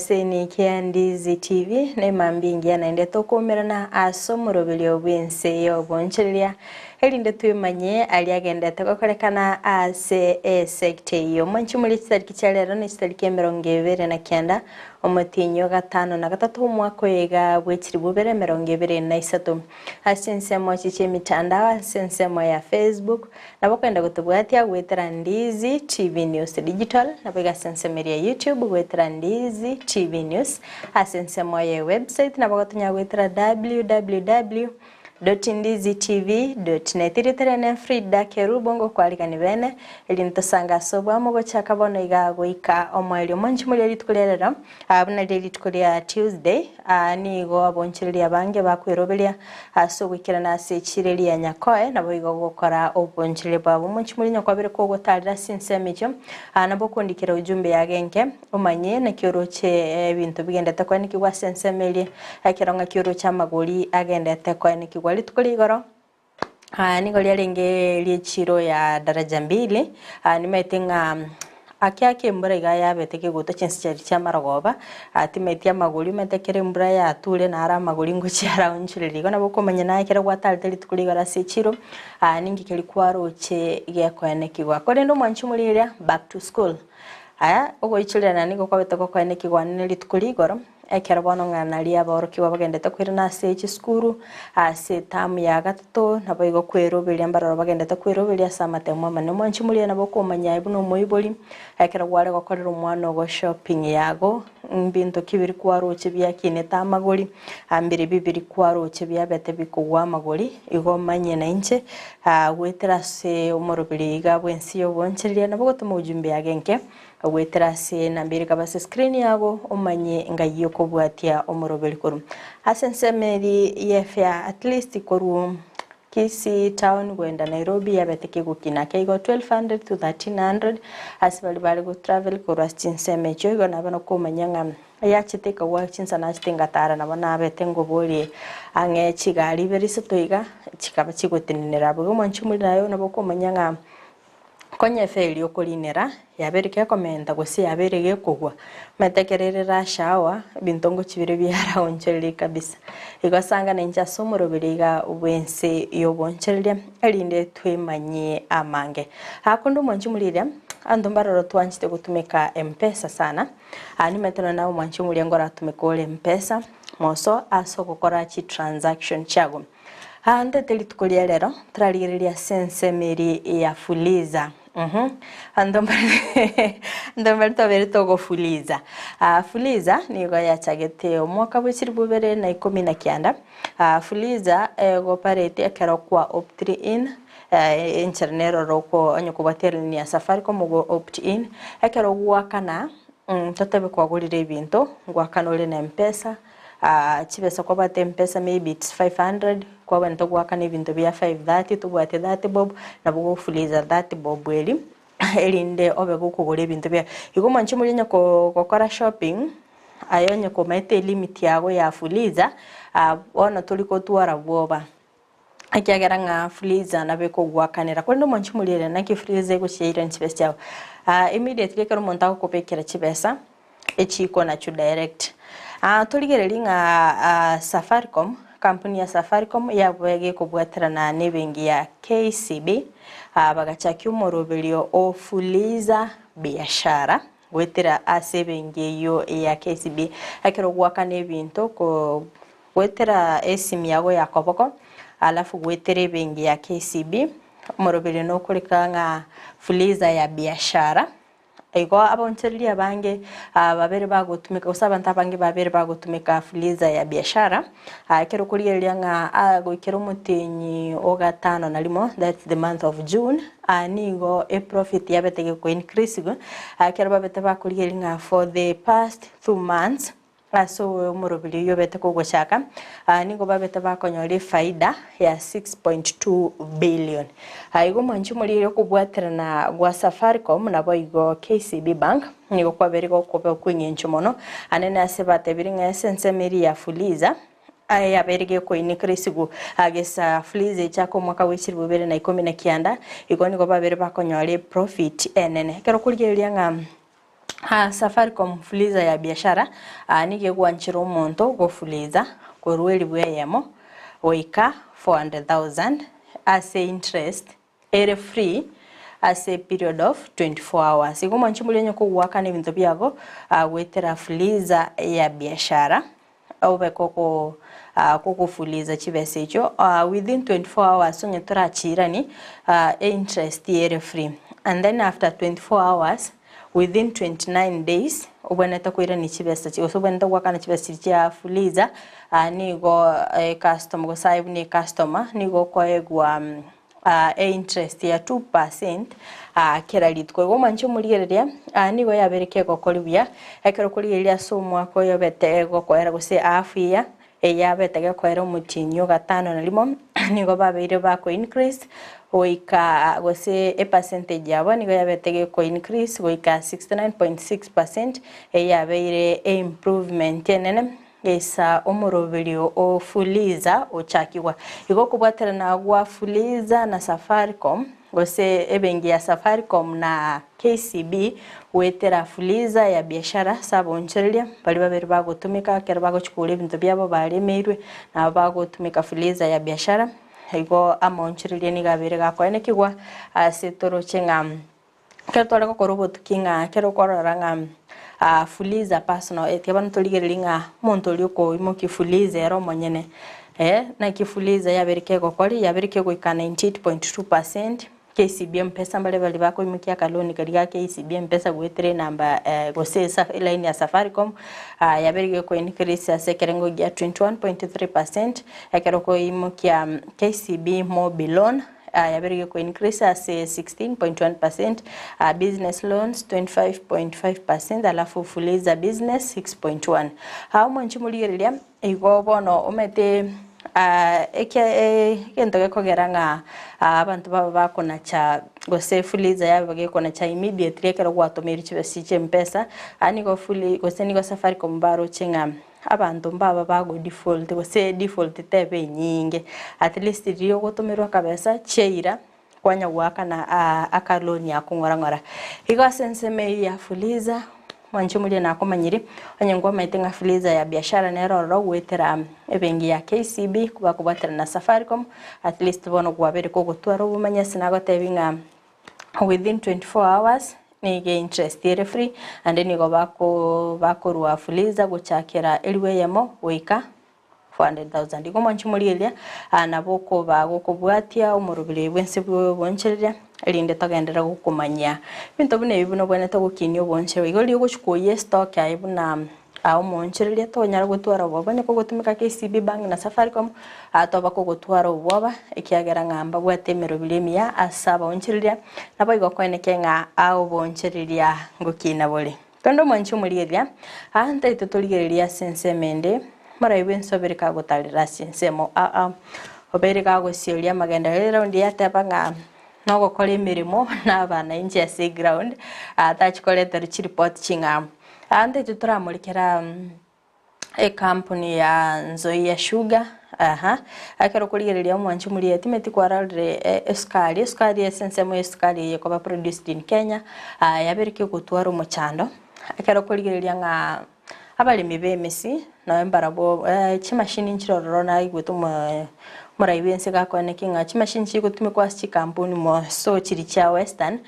Kisii and Ndizi TV ne mambingi anaende tokumirana asomurobelio bwense yo boncheria elinde twimanye aliagendete gokorekana ase sekte yo manchumuli tsarikichalero ni tsarike 29 omutinyo gatano na gatatu mwaka wega bwechiri bubere 23 asensemo chiche mitandao asensemo ya Facebook nabo kwenda gutubwatia gwetera Ndizi TV News Digital nabo gasensemeria YouTube gwetera Ndizi TV News asensemo ya website nabo gotunya gwetera www.ndizitv.net iritere Fridah Kerubo ngo kwalikani bene elintosanga sobwa mugo chakabono igagoika omweli omanchimuli elitukolera abuna elitukolera Tuesday nigo abonchireria bange bakweroberia asogwikirana sechireria nyakoe nabo igo gukora obonchire babo omanchimuli nyakobere ko gotarira sinsemecho nabo kondikira ujumbe yagenke omanye na kioroche ebintu bigendete kwa nikigwa sensemelie akironga kiorocha amagori agendete kwa nikigwa litukoligoro niko lyalenge liechiro ya daraja 2 nimetenga akiake mbura iga yabeteke guto chinsi cha maragoba atimetia maguri metekere mbura ya tule na ara maguri nguchi ara unchiririgo nabo komanya na kera gwatali litukoligoro sechiro ningi kelikuwa roche gekwane kigwa kore ndo mwanchumuliria back to school ogo ichirana niko kwabetako kwane kigwa litukoligoro ekera bono ngana lia boroki bagendete kwirana sechi skuru ase tamu ya gatatu nabo igo kweroberia mbaroro bagendete kweroberia samatemo mane mwanchimulia nabo komanya ibuno moiboli ekera gware gokorera umwana go shopping yago mbinto kibiri kwaroche bya kineta amagori ambire bibiri kwaroche bya bete bikugwa amagori igo manye na inche gwetera se umorobiri ga bwensi yo boncheria nabo gotuma ujumbe yagenke gwetera se nambiri kabase screen yago umanye ngayo kobwatia omorobeli koru asensemeri yefya at least koru Kisii town gwenda Nairobi yabeteke gukina keigo 1200 to 1300 asibali bali go travel koru asinseme choigo nabano komanyanga yachiteka wachinsa na chitengatara nabana betengo bori ange chigali berisitoiga chikaba chigotinira bwo manchumuri nayo nabo komanyanga konye feli okolinera yabereke komenta gosi yaberege kugwa metekererera shawa bintongo chibire byara oncheli kabisa igasanga nenja somoroberiga ubwense yobonchelia elinde twemanye amange hakondo manchumulira andombaroro twanchite gutumika mpesa sana animetana nawo manchumulia ngora tumekole mpesa moso aso gukora chi transaction chago ande telitukolia lero traligereria sensemeri ya fuliza ndomber tovere togo fuliza fuliza nigo yachagete omwaka bwechiri bubere na 19 fuliza go parete akero kwa opt in internero roko anyoko baterni ya Safaricom go opt in akero gwakana totebe kwagurire ibintu gwakanole na mpesa chibesa kwa bate mpesa maybe it's 500 kwa wento gwakana ibintu bya 530 tubwate 30 bob na bugo fuliza 30 bob eli elinde obe gukugura ibintu bya igo manchimuri nyako gukora shopping ayonye ko mete limit yago ya fuliza ona tuliko twara bwoba akiagera nga fuliza na beko gwakanira kwendo manchimuri na ki fuliza go shira nchibesa yawo immediately kero monta ko pekera chibesa echiko na chu direct tuligereri nga Safaricom kampuni ya Safaricom yabwege kubwaterana nebengi ya KCB bagachaki umorobelio ofuliza biashara gwetera asebengi yo ya KCB akero gwakana ebinto ko gwetera esimu yago yakoboko alafu gwetera bengi ya KCB umorobelio no kulika nga fuliza ya biashara ego aboncheria bange babere bagotumika usabanta bange babere bagotumika fuliza ya biashara akero kuriyeria nga goikero mutenyi ogatano na limo that's the month of June nigo a profit yabetege ko increase go akero babete bakuriyeria nga for the past 2 months so umorobili yobete ko goshaka nigo babete bakonyore faida ya 6.2 billion aigo manchumuri kubwaterana gwa Safaricom nabo igo KCB bank nigo kwabere go kope kwinyencho mono anene asebate biringa essence meri ya fuliza aya berege ko increase go agesa fuliza chako mwaka wechiri bubere na 19 igo nigo babere bakonyore profit enene kero kurigeria nga Safaricom fuliza ya biashara nige gwanchira omonto gofuliza korweli bweyemo oika 400,000 as a interest ere free as a period of 24 hours. Iko manchi mulenye ko gwaka ne bintu byago gwetera fuliza ya biashara obe koko fuliza chibese icho within 24 hours onye turachirani interest ere free, and then after 24 hours within 29 days uboneta kuira ni chibesa chi osoboneta gwaka na chibesa cha fuliza nigo customer go save ni customer nigo koegwa interest ya 2% kera litko go mancho murigereria nigo yabereke gokoribya ekero kurigeria somwa ko yobete gokoera gose afia eyabetege koera mutinyo gatano na limo nigo babeire bako increase oika gose percentage yabo nigo yabetege ko increase oika 69.6% eyabeire improvement enene esa omoroberio o fuliza ochakiwa igo kubwatera na gwa fuliza na Safaricom gose ebengi ya Safaricom na KCB wetera fuliza ya biashara sabonchereria bali babere bagotumika kera bagochukura ibintu byabo balemerwe na bagotumika fuliza ya biashara igo amonchereria ni gabere gakwene kigwa setoro chenga kertore ko Kerubo kinga kero kororanga fuliza personal etiabana toligerelinga monto lioko imo kifuliza ero monyene na kifuliza yabereke gokori yabereke go 98.2%. KCB mpesa mbale bali bako imikia kaloni kaliga KCB mpesa gwetere namba gosesa line ya Safaricom yabereke ko increase ya sekerengo ya 21.3%. yakero ko imikia KCB mobile loan yabereke ko increase as 16.1%, business loans 25.5%, alafu fuliza business 6.1. Hao mwanchi muligereria igo bono omete kentoge kogeranga abantu baba bakona cha gose fuliza yabage kona cha immediately ekero gwatomeri chibesi chempesa anigo fuli gose nigo Safaricom baro chenga abantu mbaba bago default gose default tebe nyinge at least rio gotomerwa kabesa cheira kwanya gwaka na akaloni yakungora igo senseme ya fuliza mwanchi mulie na komanyiri onyengwa maitenga fuliza ya biashara neroro wetera ebengi ya KCB kuba kubatera na Safaricom at least bono gwabere ko gutwara ubumanya sinago tebinga within 24 hours nige interest ere free and then go bako ruwa fuliza guchakira eliwe yamo wika 400,000 igo mwanchi mulie anaboko bagokobwatia umurubire bwense bwonchereria elinde tagendera gukumanya bintu bune bibuno bwene tagukinyo bonche igo liyo guchikoye stock ayibuna monchereria tonyara gutwara bwaba ne kogotumika KCB bank na Safaricom atoba kogotwara bwaba ekiagera ngamba bwatemero bilemia asaba onchereria nabo igo kwene kenga bonchereria ngokina bole tondo mwanchi muligeria anta itotoligeria sensemende mara ibenso bereka gotalira sensemo obereka gosieria magenda raundi yatebanga nogo kole mirimo na bana inje ya ground atachkoleta report chinga ande tuturamurikira company ya Nzoi ya sugar akero kuligereria mwanchi muri etimeti kwaralre esukari essence esukari yakoba produced in Kenya yabereke gutwara umuchando akero kuligereria nga abalimi bemesi na embarabo chimashini nchirororo na igwetuma muraibense gakone kinga chimashini chigutume kwa kampuni mo so chiri cha western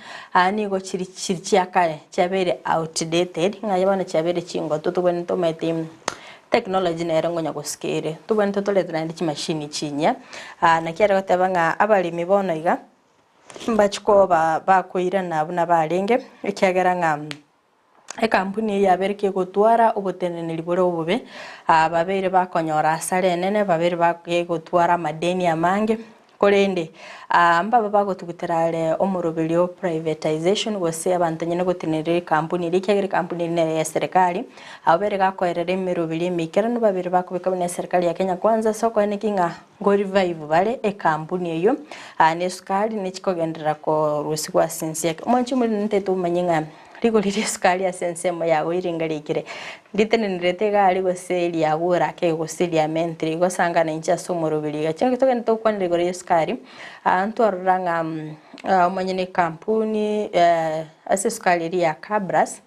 nigo chiri cha kale chabere outdated ngayabana chabere chingo tutubone tomete technology na erango nyagoskere tubone totoletana ndi chimashini chinya na kiara gotabanga abalimi bono iga mbachiko bakoira nabuna barenge ekyagera ngam kampuni yabereke gutwara ubuteneneri buro bube babere bakonyora sare nene babere bakegutwara madeni amange kolende mbaba bagotuguterale omurobelio privatization gose abantu nyene gotenere kampuni likegere kampuni ne ya serikali abere gakoerere emirobeli mikera no babere bakubika ne serikali ya Kenya kwanza soko ene kinga go revive bale kampuni eyo ne sukari ne chikogendera ko rusigwa sense yake mwanchi muri nteto manyinga ligolire sukari ya sensemo ya wiringalikire nditenenirete gali goseli ya gura ke goseli ya mentri gosanga na incha somorobeliga chingo toke ntokwane ligolire sukari antoranga manyene kampuni ase sukari ya Cabras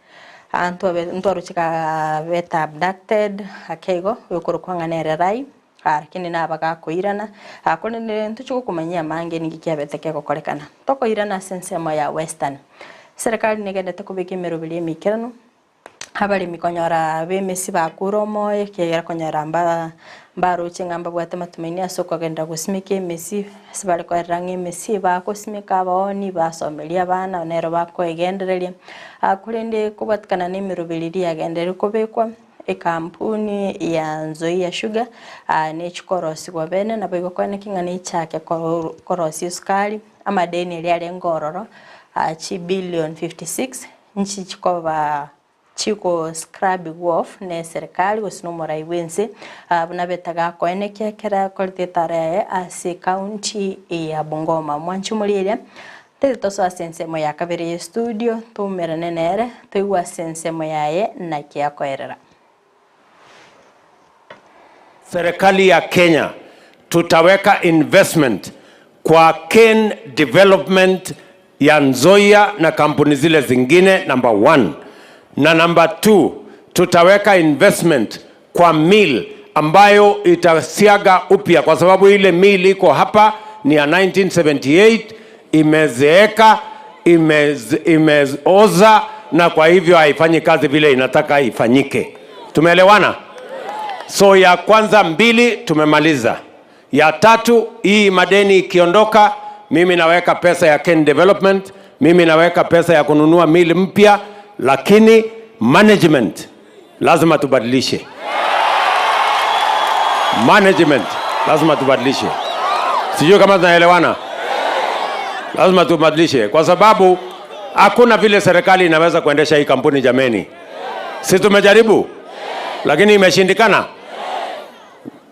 ntwaru chika beta abducted akego yokoro kwanganere rai lakini nabaga kuirana akone ntuchuko kumanyia mange ningikiabete kego korekana toko irana sensemo ya western serikali negendete kubika mirubili mikirano habari mikonyora bemesi bakuro moye kegera konyora mbaro chingamba bwate matumaini asoko genda gusimike mesi sibale ko rangi mesi bako simika baoni basomelia bana onero bako egenderelia akulende kubatkana ne mirubili yagendere kubekwa kampuni ya Nzoia Sugar ne chikorosi kwa bene na bego kwa kingani chake korosi sukari ama deni ile ngororo chi billion 56 nchi chikova chiko scrub wolf ne serikali usinomora iwense bunabetaga ko eneke kera koltetare ase county ya Bungoma mwanchumuliria Telitoso asensemo ya kabiri studio tumerane nere tuwa asensemo yae na kiakoerera. Serikali ya Kenya tutaweka investment kwa cane development ya Nzoia na kampuni zile zingine number 1. Na number 2 tutaweka investment kwa mill ambayo itasiaga upya kwa sababu ile mill iko hapa ni ya 1978 imezeeka imeoza na kwa hivyo haifanyi kazi vile inataka ifanyike. Tumeelewana? So ya kwanza 2 tumemaliza. Ya 3 hii madeni ikiondoka mimi naweka pesa ya cane development, mimi naweka pesa ya kununua mill mpya, lakini management lazima tubadilishe. Management lazima tubadilishe. Sijui kama tunaelewana. Lazima tubadilishe kwa sababu hakuna vile serikali inaweza kuendesha hii kampuni jameni. Sisi tumejaribu lakini imeshindikana.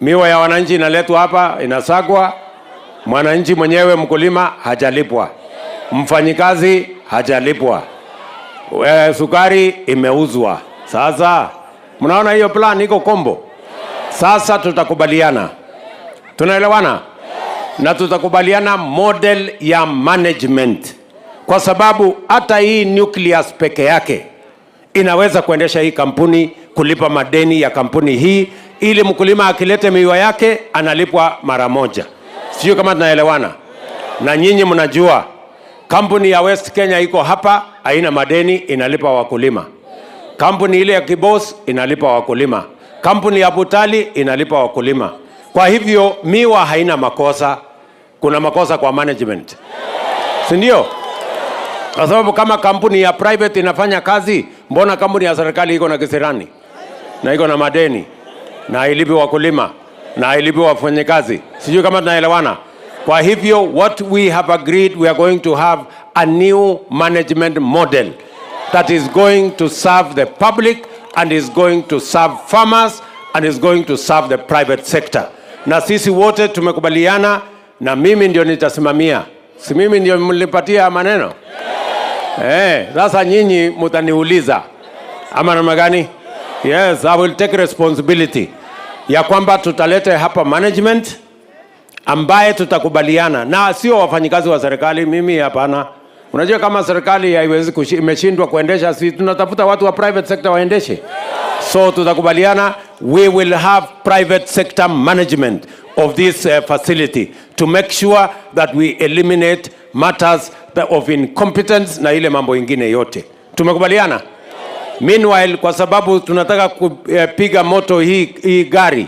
Miwa ya wananchi inaletwa hapa inasagwa, mwananchi mwenyewe mkulima hajalipwa, mfanyikazi hajalipwa, sukari imeuzwa. Sasa mnaona hiyo plan iko kombo. Sasa tutakubaliana, tunaelewana, na tutakubaliana model ya management, kwa sababu hata hii nucleus peke yake inaweza kuendesha hii kampuni, kulipa madeni ya kampuni hii, ili mkulima akilete miwa yake analipwa mara moja. Sio kama tunaelewana? Na nyinyi mnajua kampuni ya West Kenya iko hapa, haina madeni, inalipa wakulima. Kampuni ile ya Kibos inalipa wakulima. Kampuni ya Butali inalipa wakulima. Kwa hivyo miwa haina makosa, kuna makosa kwa management. Si ndio? Kwa sababu kama kampuni ya private inafanya kazi, mbona kampuni ya serikali iko na kisirani na iko na madeni na hailipi wakulima na hailipi wafanyakazi? Sijui kama tunaelewana. Kwa hivyo what we have agreed, we are going to have a new management model that is going to serve the public and is going to serve farmers and is going to serve the private sector. Na sisi wote tumekubaliana, na mimi ndio nitasimamia. Si mimi ndio mlipatia maneno? Sasa nyinyi mtaniuliza ama namna gani? Yes, I will take responsibility ya kwamba tutalete hapa management ambaye tutakubaliana, na sio wafanyikazi wa serikali. Mimi hapana. Unajua kama serikali haiwezi imeshindwa kuendesha, si tunatafuta watu wa private sector waendeshe. So tutakubaliana, we will have private sector management of this facility to make sure that we eliminate matters of incompetence na ile mambo ingine yote. Tumekubaliana? Meanwhile, kwa sababu tunataka kupiga moto hii gari,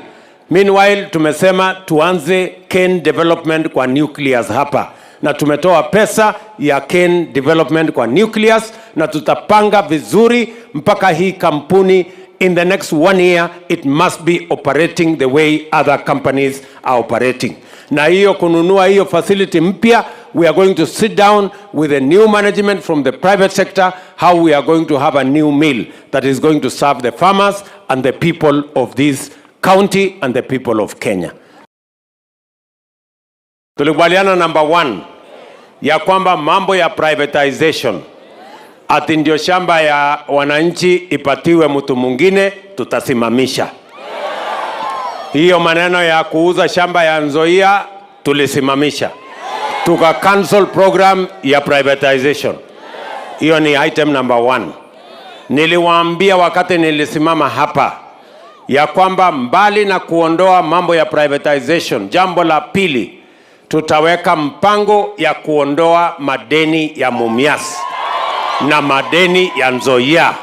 meanwhile tumesema tuanze cane development kwa nucleus hapa, na tumetoa pesa ya cane development kwa nucleus, na tutapanga vizuri mpaka hii kampuni in the next 1 year it must be operating the way other companies are operating. Na hiyo kununua hiyo facility mpya, we are going to sit down with a new management from the private sector, how we are going to have a new mill that is going to serve the farmers and the people of this county and the people of Kenya. Tulikubaliana number 1 ya kwamba mambo ya privatization ati ndio shamba ya wananchi ipatiwe mtu mwingine, tutasimamisha. Hiyo maneno ya kuuza shamba ya Nzoia tulisimamisha. Tuka cancel program ya privatization. Hiyo ni item number 1. Niliwaambia wakati nilisimama hapa ya kwamba mbali na kuondoa mambo ya privatization, jambo la pili tutaweka mpango ya kuondoa madeni ya Mumias na madeni ya Nzoia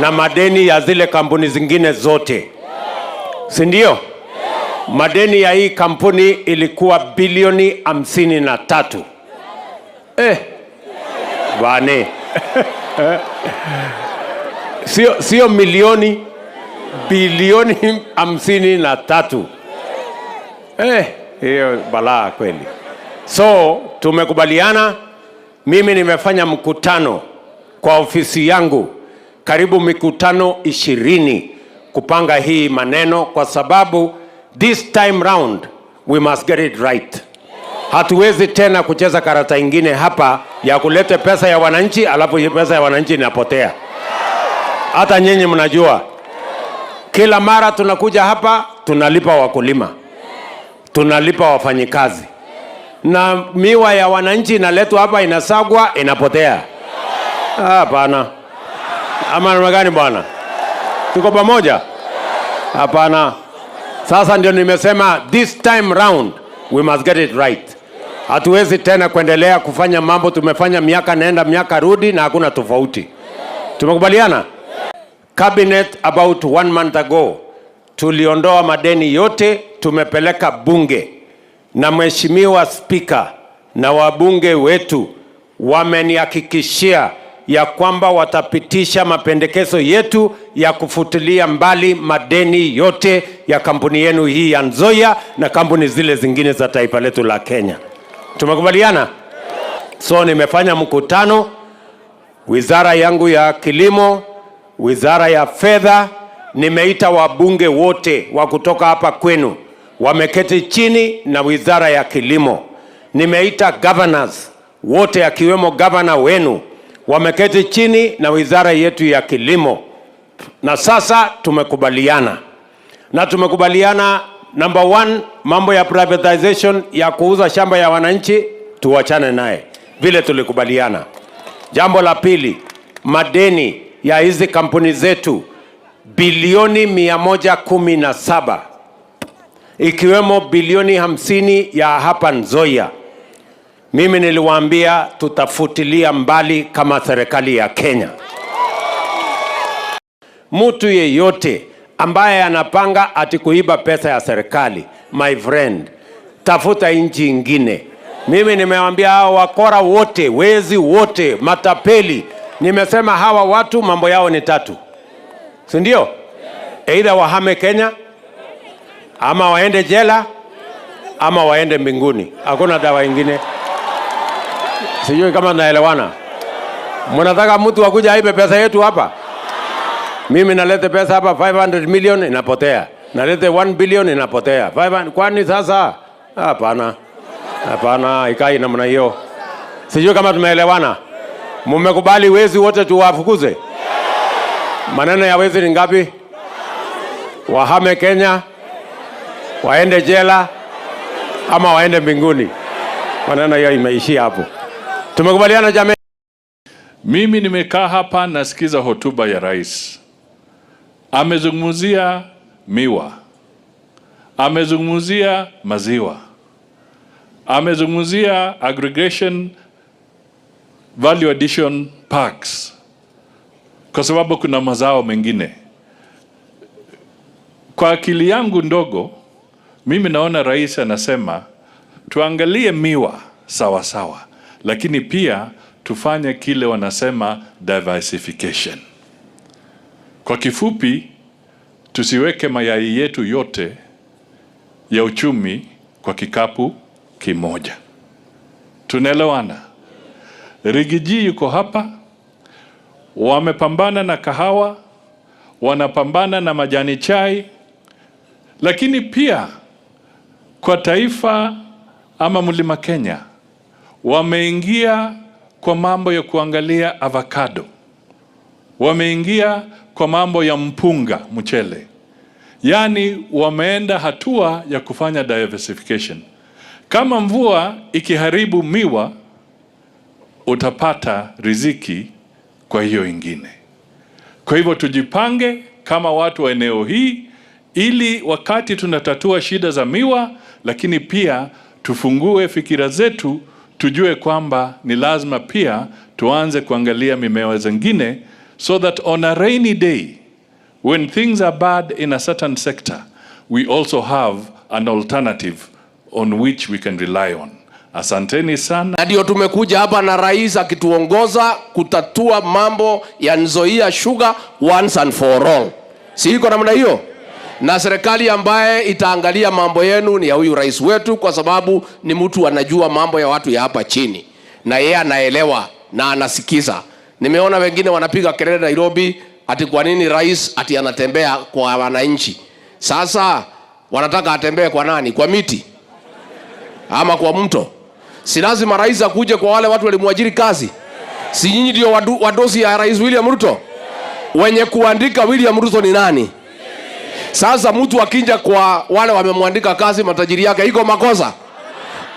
na madeni ya zile kampuni zingine zote. Si ndio? Madeni ya hii kampuni ilikuwa bilioni 53. Bane. Sio milioni, bilioni 53. Hiyo balaa kweli. So tumekubaliana, mimi nimefanya mkutano kwa ofisi yangu, karibu mikutano 20 kupanga hii maneno, kwa sababu this time round we must get it right. Hatuwezi tena kucheza karata ingine hapa ya kulete pesa ya wananchi alafu pesa ya wananchi inapotea. Hata nyinyi mnajua kila mara tunakuja hapa tunalipa wakulima, tunalipa wafanyikazi, na miwa ya wananchi inaletwa hapa inasagwa inapotea. Hapana. Ama namna gani bwana? Tuko pamoja? Hapana. Sasa ndio nimesema this time round we must get it right. Hatuwezi tena kuendelea kufanya mambo tumefanya miaka nenda miaka rudi na hakuna tofauti. Tumekubaliana? Cabinet about 1 month ago tuliondoa madeni yote, tumepeleka bunge, na mheshimiwa spika na wabunge wetu wamenihakikishia ya kwamba watapitisha mapendekezo yetu ya kufutilia mbali madeni yote ya kampuni yenu hii ya Nzoia na kampuni zile zingine za taifa letu la Kenya. Tumekubaliana? So nimefanya mkutano, wizara yangu ya kilimo, wizara ya fedha, nimeita wabunge wote wa kutoka hapa kwenu, wameketi chini na wizara ya kilimo. Nimeita governors wote akiwemo governor wenu, wameketi chini na wizara yetu ya kilimo. Na sasa tumekubaliana. Na tumekubaliana number 1, mambo ya privatization ya kuuza shamba ya wananchi tuachane naye vile tulikubaliana. Jambo la pili, madeni ya hizi kampuni zetu bilioni 117, ikiwemo bilioni 50 ya hapa Nzoia. Mimi niliwaambia tutafutilia mbali kama serikali ya Kenya. Mtu yeyote ambaye anapanga ati kuiba pesa ya serikali, my friend, tafuta nchi ingine. Mimi nimewaambia hawa wakora wote, wezi wote, matapeli, nimesema hawa watu mambo yao ni 3. Si ndio? Either wahame Kenya, ama waende jela, ama waende mbinguni. Hakuna dawa ingine. Sijui kama naelewana. Mnataka mtu akuja aibe pesa yetu hapa? Mimi nalete pesa hapa 500 million inapotea. Nalete 1 billion inapotea. 500, kwani sasa? Hapana. Hapana, ikai namna hiyo. Sijui kama tumeelewana. Mmekubali wezi wote tuwafukuze? Maneno ya wezi ni ngapi? Wahame Kenya, waende jela, ama waende mbinguni. Maneno hiyo imeishia hapo. Tumekubaliana jamii? Mimi nimekaa hapa nasikiza hotuba ya rais. Amezungumzia miwa, amezungumzia maziwa, amezungumzia aggregation value addition parks, kwa sababu kuna mazao mengine. Kwa akili yangu ndogo, mimi naona rais anasema tuangalie miwa sawa sawa, lakini pia tufanye kile wanasema diversification. Kwa kifupi, tusiweke mayai yetu yote ya uchumi kwa kikapu kimoja. Tunaelewana? Rigiji yuko hapa, wamepambana na kahawa, wanapambana na majani chai, lakini pia kwa taifa ama Mlima Kenya wameingia kwa mambo ya kuangalia avocado, wameingia kwa mambo ya mpunga, mchele. Yani wameenda hatua ya kufanya diversification. Kama mvua ikiharibu miwa, utapata riziki kwa hiyo ingine. Kwa hivyo tujipange kama watu wa eneo hii, ili wakati tunatatua shida za miwa, lakini pia tufungue fikira zetu, tujue kwamba ni lazima pia tuanze kuangalia mimea zingine, so that on a rainy day, when things are bad in a certain sector, we also have an alternative on which we can rely on. Asanteni sana. Ndio tumekuja hapa na rais akituongoza kutatua mambo ya Nzoia Sugar once and for all. Si iko namna hiyo? Na serikali ambaye itaangalia mambo yenu ni ya huyu rais wetu, kwa sababu ni mtu anajua mambo ya watu ya hapa chini. Na yeye anaelewa na anasikiza. Nimeona wengine wanapiga kelele Nairobi ati kwa nini rais ati anatembea kwa wananchi. Sasa wanataka atembee kwa nani? Kwa miti? Ama kwa mto? Si lazima rais akuje kwa wale watu walimwajiri kazi? Si nyinyi ndio wadosi ya rais William Ruto? Wenye kuandika William Ruto ni nani? Sasa mtu akinja kwa wale wamemwandika kazi matajiri yake, iko makosa?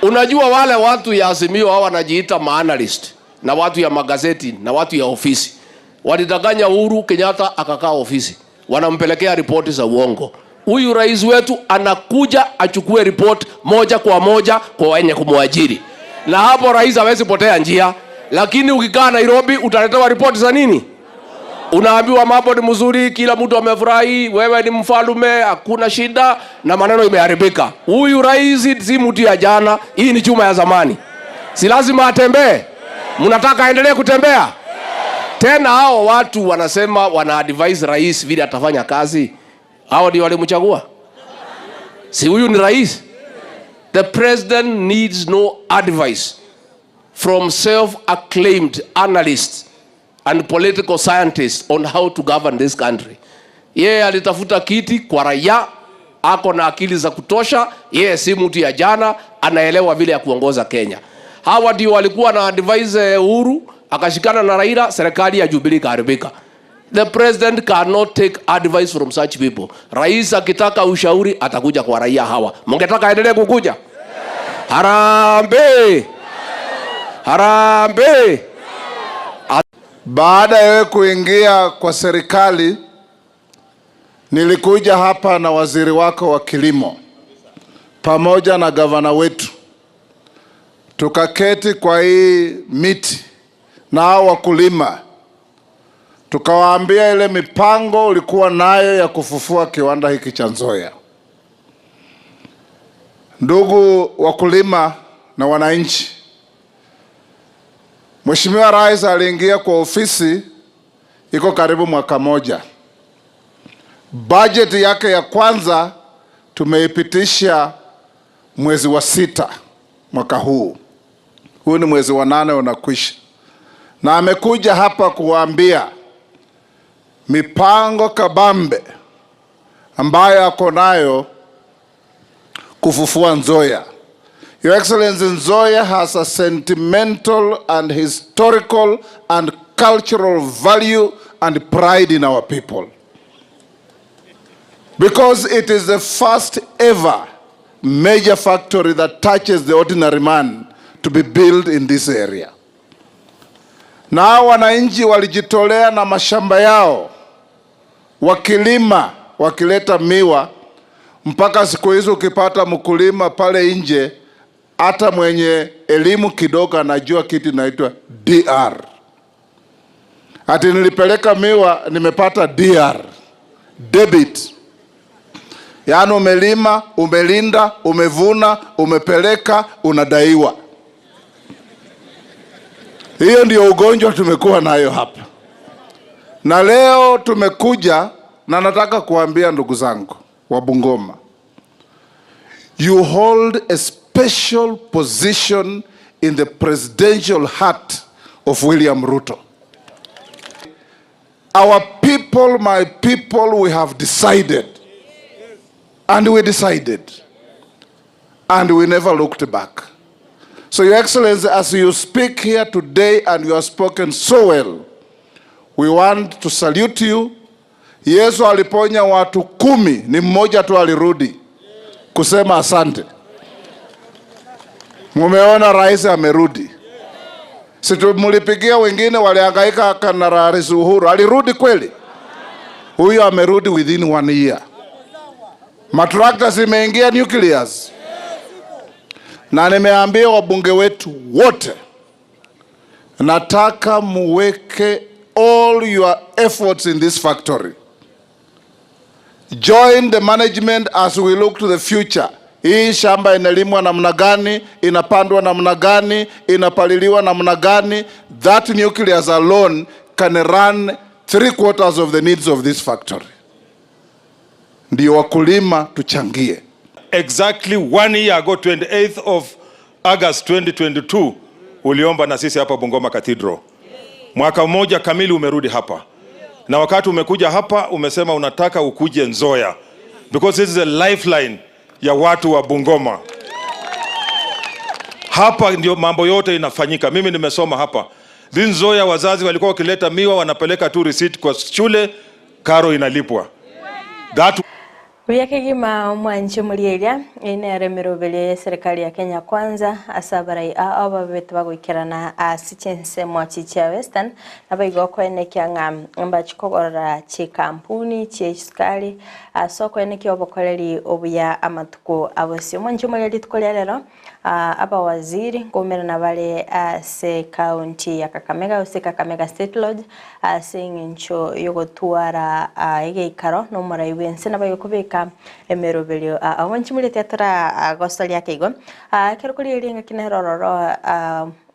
Unajua wale watu ya Azimio hao wanajiita maanalyst na watu ya magazeti na watu ya ofisi walidanganya Uhuru Kenyatta akakaa ofisi, wanampelekea ripoti za uongo. Huyu rais wetu anakuja achukue report moja kwa moja kwa wenye kumwajiri, na hapo rais hawezi potea njia. Lakini ukikaa Nairobi utaletewa ripoti za nini? Unaambiwa mambo ni mzuri, kila mtu amefurahi, wewe ni mfalme, hakuna shida, na maneno imeharibika. Huyu rais si mtu ya jana, hii ni chuma ya zamani. Si lazima atembee? Mnataka aendelee kutembea? Tena hao watu wanasema wana advise rais vile atafanya kazi. Hao ndio walimchagua? Si huyu ni rais? The president needs no advice from self-acclaimed analysts and political scientists on how to govern this country. Yeye alitafuta kiti kwa raia, ako na akili za kutosha, yeye si mtu ya jana, anaelewa vile ya kuongoza Kenya. Hawa ndio walikuwa na advise Uhuru, akashikana na Raila, serikali ya Jubilee kaharibika. The president cannot take advice from such people. Rais akitaka ushauri atakuja kwa raia hawa. Mungetaka aendelee kukuja? Harambee! Harambee! Baada ya kuingia kwa serikali, nilikuja hapa na waziri wako wa kilimo pamoja na gavana wetu, tukaketi kwa hii miti na wakulima, tukawaambia ile mipango ulikuwa nayo ya kufufua kiwanda hiki cha Nzoia. Ndugu wakulima na wananchi, Mheshimiwa Rais aliingia kwa ofisi iko karibu mwaka moja. Budget yake ya kwanza tumeipitisha mwezi wa 6 mwaka huu. Huu ni mwezi wa 8 unakwisha. Na amekuja hapa kuwaambia mipango kabambe ambayo ako nayo kufufua Nzoia. Your Excellency, Nzoia has a sentimental and historical and cultural value and pride in our people, because it is the first ever major factory that touches the ordinary man to be built in this area. Na wananchi walijitolea na mashamba yao, wakilima, wakileta miwa, mpaka siku hizo ukipata mkulima pale nje, hata mwenye elimu kidogo anajua kitu inaitwa DR. Ati nilipeleka miwa nimepata DR, debit. Yaani umelima, umelinda, umevuna, umepeleka, unadaiwa. Hiyo ndio ugonjwa tumekuwa nayo hapa. Na leo tumekuja na nataka kuambia ndugu zangu wa Bungoma, you hold a special position in the presidential heart of William Ruto. Our people, my people, we have decided. And we decided. And we never looked back. So, Your Excellency, as you speak here today and you have spoken so well, we want to salute you. Yesu aliponya watu 10, ni mmoja tu alirudi kusema asante. Mumeona rais amerudi. Situ mulipigia wengine walihangaika kana rais Uhuru, alirudi kweli? Huyo amerudi within 1 year. Matrakta zimeingia nucleus. Na nimeambia wabunge wetu wote, nataka muweke all your efforts in this factory. Join the management as we look to the future. Hii shamba inalimwa namna gani, inapandwa namna gani, inapaliliwa namna gani. That nucleus alone can run 3/4 of the needs of this factory. Ndio wakulima tuchangie. Exactly 1 year ago, 28th of August 2022, uliomba na sisi hapa Bungoma Cathedral. Mwaka mmoja kamili umerudi hapa. Na wakati umekuja hapa, umesema unataka ukuje Nzoia. Because this is a lifeline ya watu wa Bungoma. Hapa ndio mambo yote inafanyika. Mimi nimesoma hapa. Nzoia wazazi walikuwa wakileta miwa, wanapeleka tu receipt kwa shule, karo inalipwa. That Kigima mwanchi mulielia ine remerobele serikali ya Kenya Kwanza asabarai aba betu bagwikirana asichense mwachicha Western nabaigo kwene kyanga mbachikogora chi kampuni chi sukari soko ene kyobokoreri obuya amatuko abosio mwanchi mulielia tukolelero aba waziri ngomera na bale se county ya Kakamega ose Kakamega State Lodge singincho yogotwara igeikaro no muraiwe Ense nabayo kubika emerobelio awanchi mulete atara gostali yake igo kerukuri linga kinerororo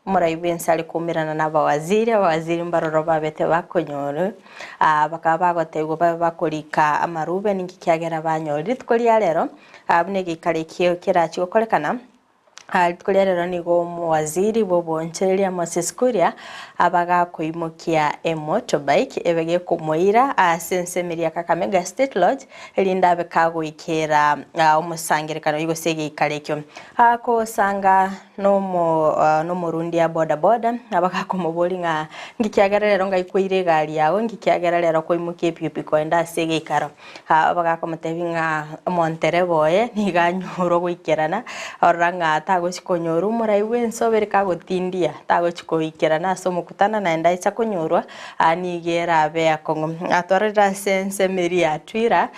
muraiwe Ense ali kumirana na waziri mbaroro babete bakonyoro bakaba gotego bakolika amarube ningi kyagera banyori tukoli rero abune gikare kirachi gokorekana tukolera nigo waziri bobonchereria Moseskuria abaga kuimukia motorbike ebege kumoira asensemeria Kakamega State Lodge elinda bekago ikera omusangirikano igo sege ikalekyo ako sanga no murundi ya boda abaga kumubolinga ngikyagerero ngaikoire gari yawo ngikyagerero kuimukia pipi kwenda sege ikaro abaga kumutebinga Montereboye niganyuro guikerana oranga gochikonyoru muraiwe Ense bereka gotindia tagochikoikera naso mukutana naenda isa konyorwa anigera be akongo atorera sense meria twira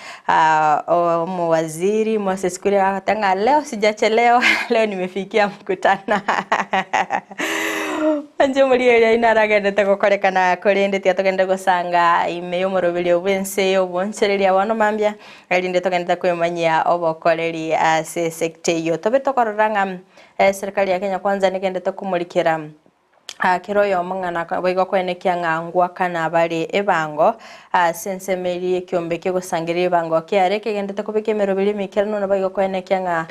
waziri Moseskuria akatanga leo sijachelewa leo nimefikia mkutana anje mulielia inaragende tagokorekana kolende tiatogende gosanga imeyo morobelio Ense obonchereria wano mambia elinde togende kwemanyia obokoreri ase sekteyo tobe tokororanga serikali ya Kenya Kwanza nigendete kumulikira kiroyo mangana baigo kwene kyangangwa kana bali ebango sensemeri kyombe kigusangirira ebango kyare kigendete kubikemero bili mikirano na baigo kwene kyanga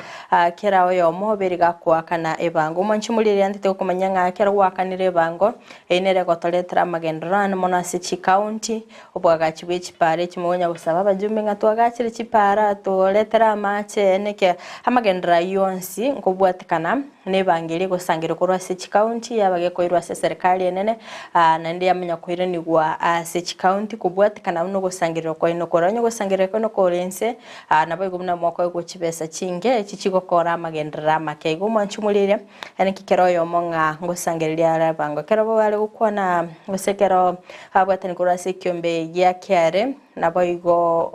kirawo yo mohoberi gakwa kana ebango manchi muliri antite kumanyanga kirwa kanire ebango einere gotoletra magendran monasi chi county obwagachi bwechipare kimonya gusaba bajumbe ngatwagachire chipara toletra mache neke amagendra yonsi ngobwatikana nebangiri gusangira kurwa chi county yabage koirwa serikali enene na ndi amenya koire nigwa Sech County kubwatikana no gusangirira kwa ino koranyo gusangirira kwa no korense na bwo gumna mwako go chibesa chinge chichigokora amagendera makego mwanchumulire ene kikeroyo monga ngusangirira arabango kerabo bale gukwana gusekero abwatani kurase kyombe ya kyare na boigo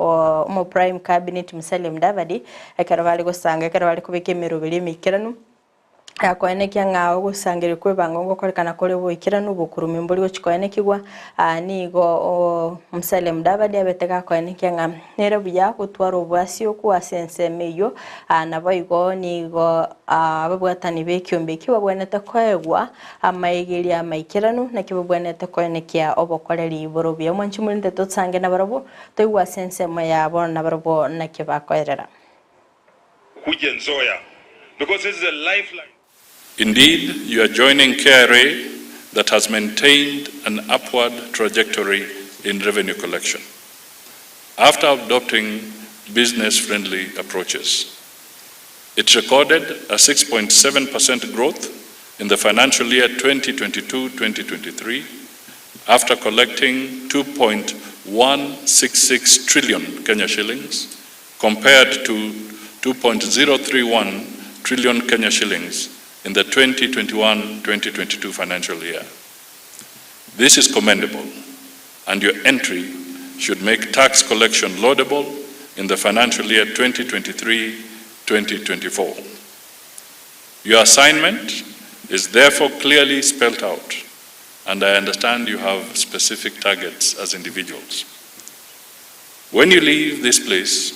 mo prime cabinet Musalia Mudavadi ekero bale gusanga ekero bale kubikemero bili mikirano akwene kyanga gusangire kwe bango korekana kole boikira nubukurumi mbuli gochikoene kigwa nigo Musalia Mudavadi abeteka kwene kyanga nere buya kutwara obwasi okuwa sense meyo na boigo nigo ababwatani bekyombe kiwa bwenete kwegwa amaigiri amaikirano na kibobwenete kwene kya obokoreri borobye mwanchi mulinde totsange na barabo toigwa sense moya bona barabo na kibakorera kuje Nzoia because this is a lifeline. Indeed, you are joining KRA that has maintained an upward trajectory in revenue collection. After adopting business-friendly approaches, it recorded a 6.7% growth in the financial year 2022-2023 after collecting 2.166 trillion Kenya shillings compared to 2.031 trillion Kenya shillings in the 2021-2022 financial year. This is commendable, and your entry should make tax collection laudable in the financial year 2023-2024. Your assignment is therefore clearly spelled out, and I understand you have specific targets as individuals. When you leave this place,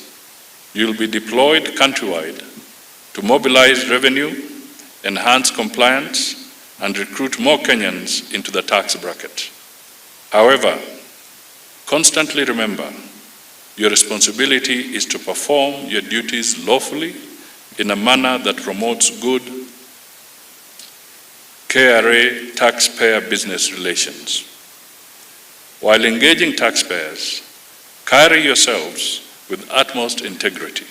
you'll be deployed countrywide to mobilize revenue, enhance compliance, and recruit more Kenyans into the tax bracket. However, constantly remember, your responsibility is to perform your duties lawfully in a manner that promotes good KRA taxpayer business relations. While engaging taxpayers, carry yourselves with utmost integrity.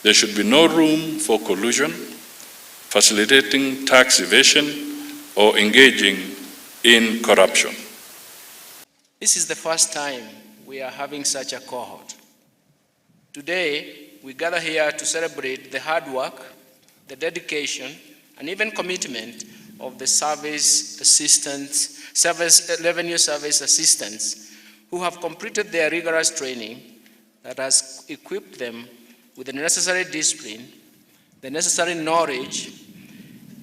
There should be no room for collusion, facilitating tax evasion, or engaging in corruption. This is the first time we are having such a cohort. Today, we gather here to celebrate the hard work, the dedication, and even commitment of the revenue service assistants who have completed their rigorous training that has equipped them with the necessary discipline, the necessary knowledge,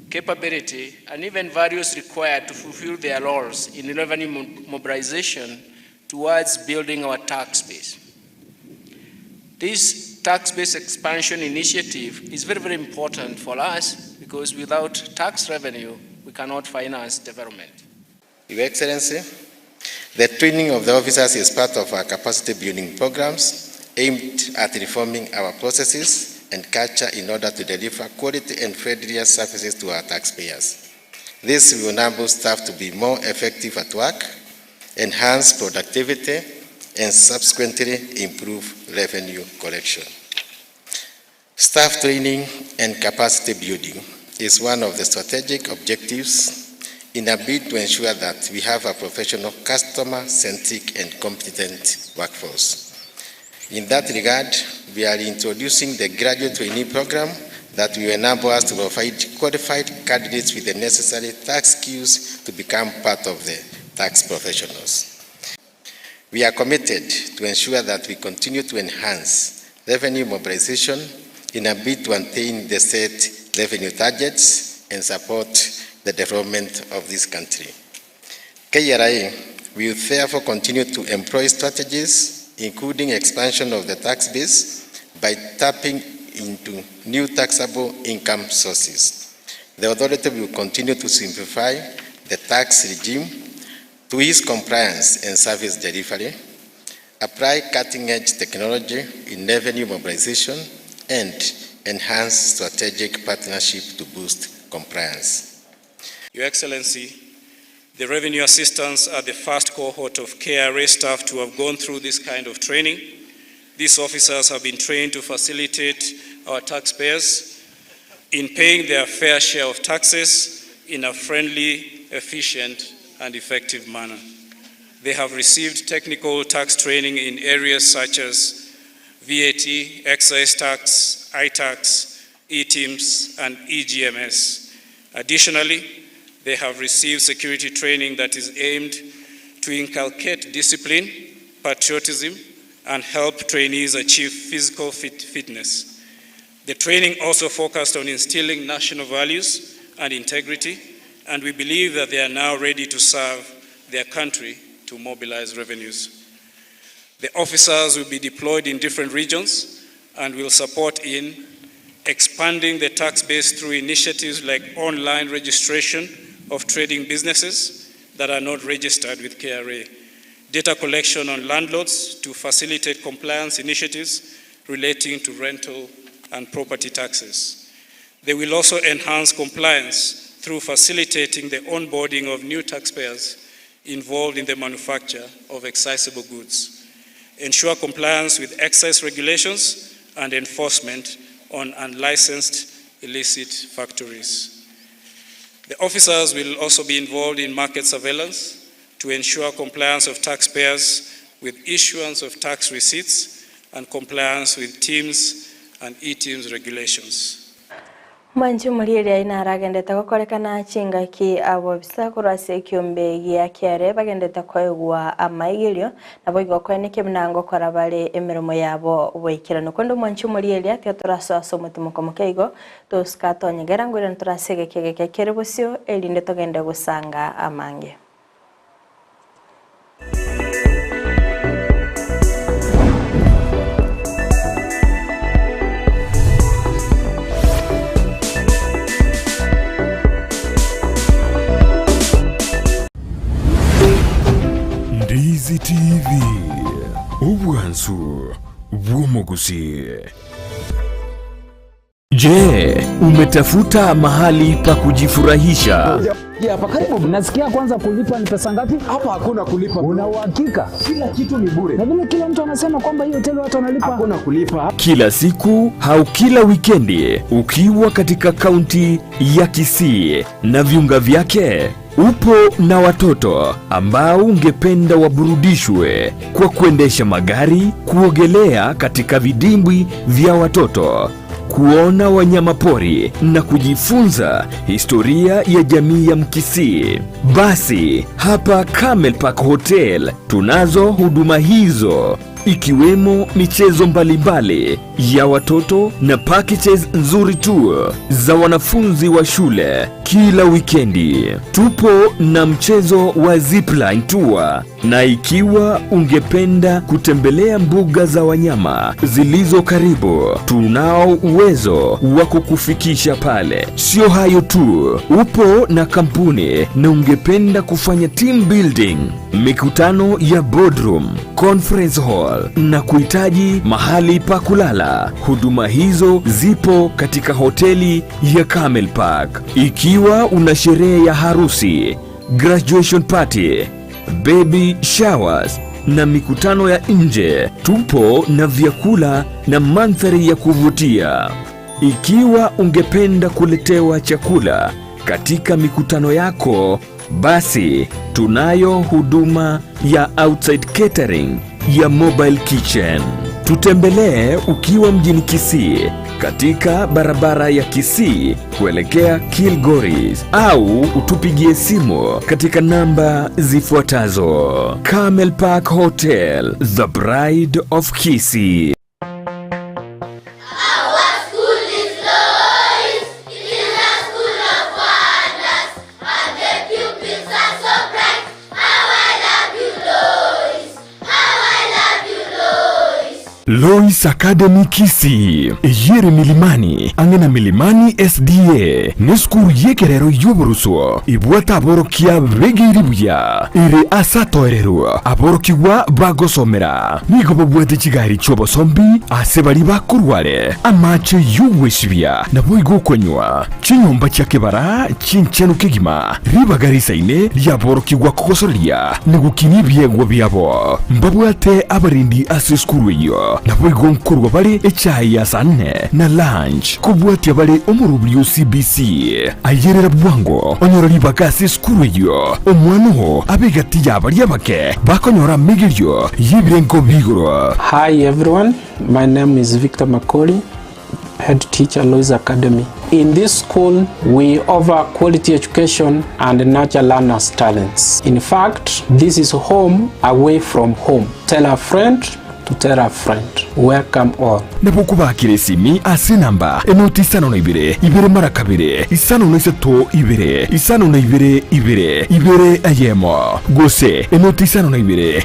capability, and even values required to fulfill their roles in revenue mobilization towards building our tax base. This tax base expansion initiative is very, very important for us because without tax revenue, we cannot finance development. Your Excellency, the training of the officers is part of our capacity building programs aimed at reforming our processes and culture in order to deliver quality and friendlier services to our taxpayers. This will enable staff to be more effective at work, enhance productivity, and subsequently improve revenue collection. Staff training and capacity building is one of the strategic objectives in a bid to ensure that we have a professional, customer-centric, and competent workforce. In that regard, we are introducing the graduate trainee program that will enable us to provide qualified candidates with the necessary tax skills to become part of the tax professionals. We are committed to ensure that we continue to enhance revenue mobilization in a bid to attain the set revenue targets and support the development of this country. KRA will therefore continue to employ strategies including expansion of the tax base by tapping into new taxable income sources. The authority will continue to simplify the tax regime to ease compliance and service delivery, apply cutting-edge technology in revenue mobilization, and enhance strategic partnership to boost compliance. Your Excellency, the revenue assistants are the first cohort of KRA staff to have gone through this kind of training. These officers have been trained to facilitate our taxpayers in paying their fair share of taxes in a friendly, efficient, and effective manner. They have received technical tax training in areas such as VAT, excise tax, iTax, eTIMS, and eGMS. Additionally, they have received security training that is aimed to inculcate discipline, patriotism, and help trainees achieve physical fitness. The training also focused on instilling national values and integrity, and we believe that they are now ready to serve their country to mobilize revenues. The officers will be deployed in different regions and will support in expanding the tax base through initiatives like online registration of trading businesses that are not registered with KRA, data collection on landlords to facilitate compliance initiatives relating to rental and property taxes. They will also enhance compliance through facilitating the onboarding of new taxpayers involved in the manufacture of accessible goods, ensure compliance with excise regulations, and enforcement on unlicensed illicit factories. The officers will also be involved in market surveillance to ensure compliance of taxpayers with issuance of tax receipts and compliance with TIMS and eTIMS regulations. Mwanju muliri aina aragendete gukorekana chingaki abo bisa kurase kiombe ya kiare bagendete koegwa amaigirio nabo igokone kibinango korabare emirimo yabo boikirano kondo mwanju muliri atyo turaso mutima komukeigo toskato nyegera ngwira turasege kege Kerubosio elinde togende gusanga amange. Ndizi TV ubwansu bw'umuguzi. Je, umetafuta mahali pa kujifurahisha? Hapa karibu. Nasikia kwanza kulipa ni pesa ngapi? Hapa hakuna kulipa. Una uhakika? Kila kitu ni bure. Na vile kila mtu anasema kwamba hiyo hoteli watu wanalipa. Hakuna kulipa. Kila siku au kila wikendi ukiwa katika kaunti ya Kisii na viunga vyake, upo na watoto ambao ungependa waburudishwe kwa kuendesha magari, kuogelea katika vidimbwi vya watoto, kuona wanyama pori na kujifunza historia ya jamii ya Mkisii. Basi hapa Camel Park Hotel tunazo huduma hizo, ikiwemo michezo mbalimbali ya watoto na packages nzuri tu za wanafunzi wa shule. Kila wikendi tupo na mchezo wa zipline tour, na ikiwa ungependa kutembelea mbuga za wanyama zilizo karibu, tunao uwezo wa kukufikisha pale. Sio hayo tu, upo na kampuni na ungependa kufanya team building, mikutano ya boardroom, conference hall na kuhitaji mahali pa kulala, huduma hizo zipo katika hoteli ya Camel Park. Ikiwa una sherehe ya harusi, graduation party, baby showers na mikutano ya nje, tupo na vyakula na mandhari ya kuvutia. Ikiwa ungependa kuletewa chakula katika mikutano yako, basi tunayo huduma ya outside catering ya mobile kitchen. Tutembelee ukiwa mjini Kisii katika barabara ya Kisii kuelekea Kilgoris, au utupigie simu katika namba zifuatazo. Camel Park Hotel, the Bride of Kisii. Lois Academy Kisii yere milimani angena milimani SDA neskuru yekerero yoburuso ibwata aborokia begiribuya ire asatoerero aborokiwa bagosomera nigo bobwete kigari cyobosombi asebali bakurware amache yuweshibya naboigo konywa chinyomba cyakebara chinchenu kigima ribagarisa ine ryaborokiwa kogosoria nigukinibiyegwa byabo mbabwate abarindi aseskuru yo naboigo nkurwa bali echai ya sanne na lunch kubwatia bali omurubyo CBC ayerera bwango onyorori bakasi skuru yo omwano abegati yabali abake bakonyora migiryo yibirenko bigoro. Hi everyone, my name is Victor Makoli, head teacher Lois Academy. In this school, we offer quality education and nurture learners' talents. In fact, this is home away from home. Tell a friend to tell a friend. Welcome all. Nabukubakire simi ase namba enoti isano na ibere mara kabiri isano na isato ibere ayemo gose enoti isano na ibere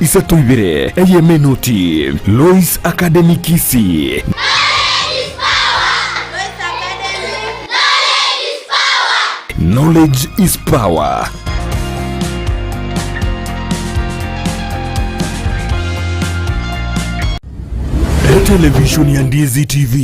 isato ibere ayeme noti. Lois Academy Kisii. Knowledge is power. Television ya Ndizi TV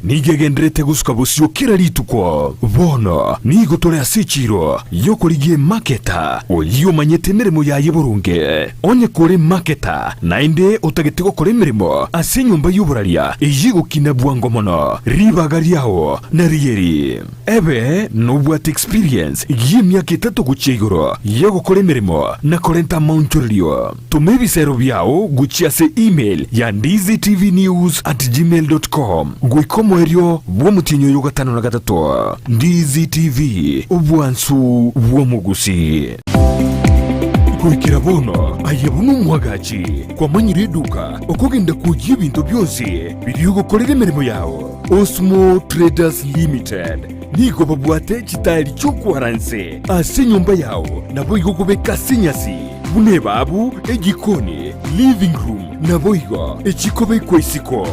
nigegendrete guskabusyo kira rituko bono nigotolea sechiro yokorigie maketa oyo manyete mirimo ya yeburunge onye kore maketa nainde otagetego kore mirimo ase nyumba yuburaria eyigukina bwango mono ribagariaho na rieri ebe nobwat experience yimyaka 3 guchigoro yegukore mirimo na korenta mounturio tumebisero byao guchiase email ya Ndizi TV News ndizinews@gmail.com gwikomo eryo bwomutinyo yo gatano na gatatu. Ndizi TV ubwansu bwomugusi kwikira bono ayebunu mwagachi kwa manyire duka okugenda kujya ibintu byose biriyo gukorera imirimo yawo. Osmo Traders Limited nigo babwate kitali cy'okwaranse ase nyumba yawo nabo igokubeka sinyasi bune babu egikoni living room nabo igo ekikobe kwesiko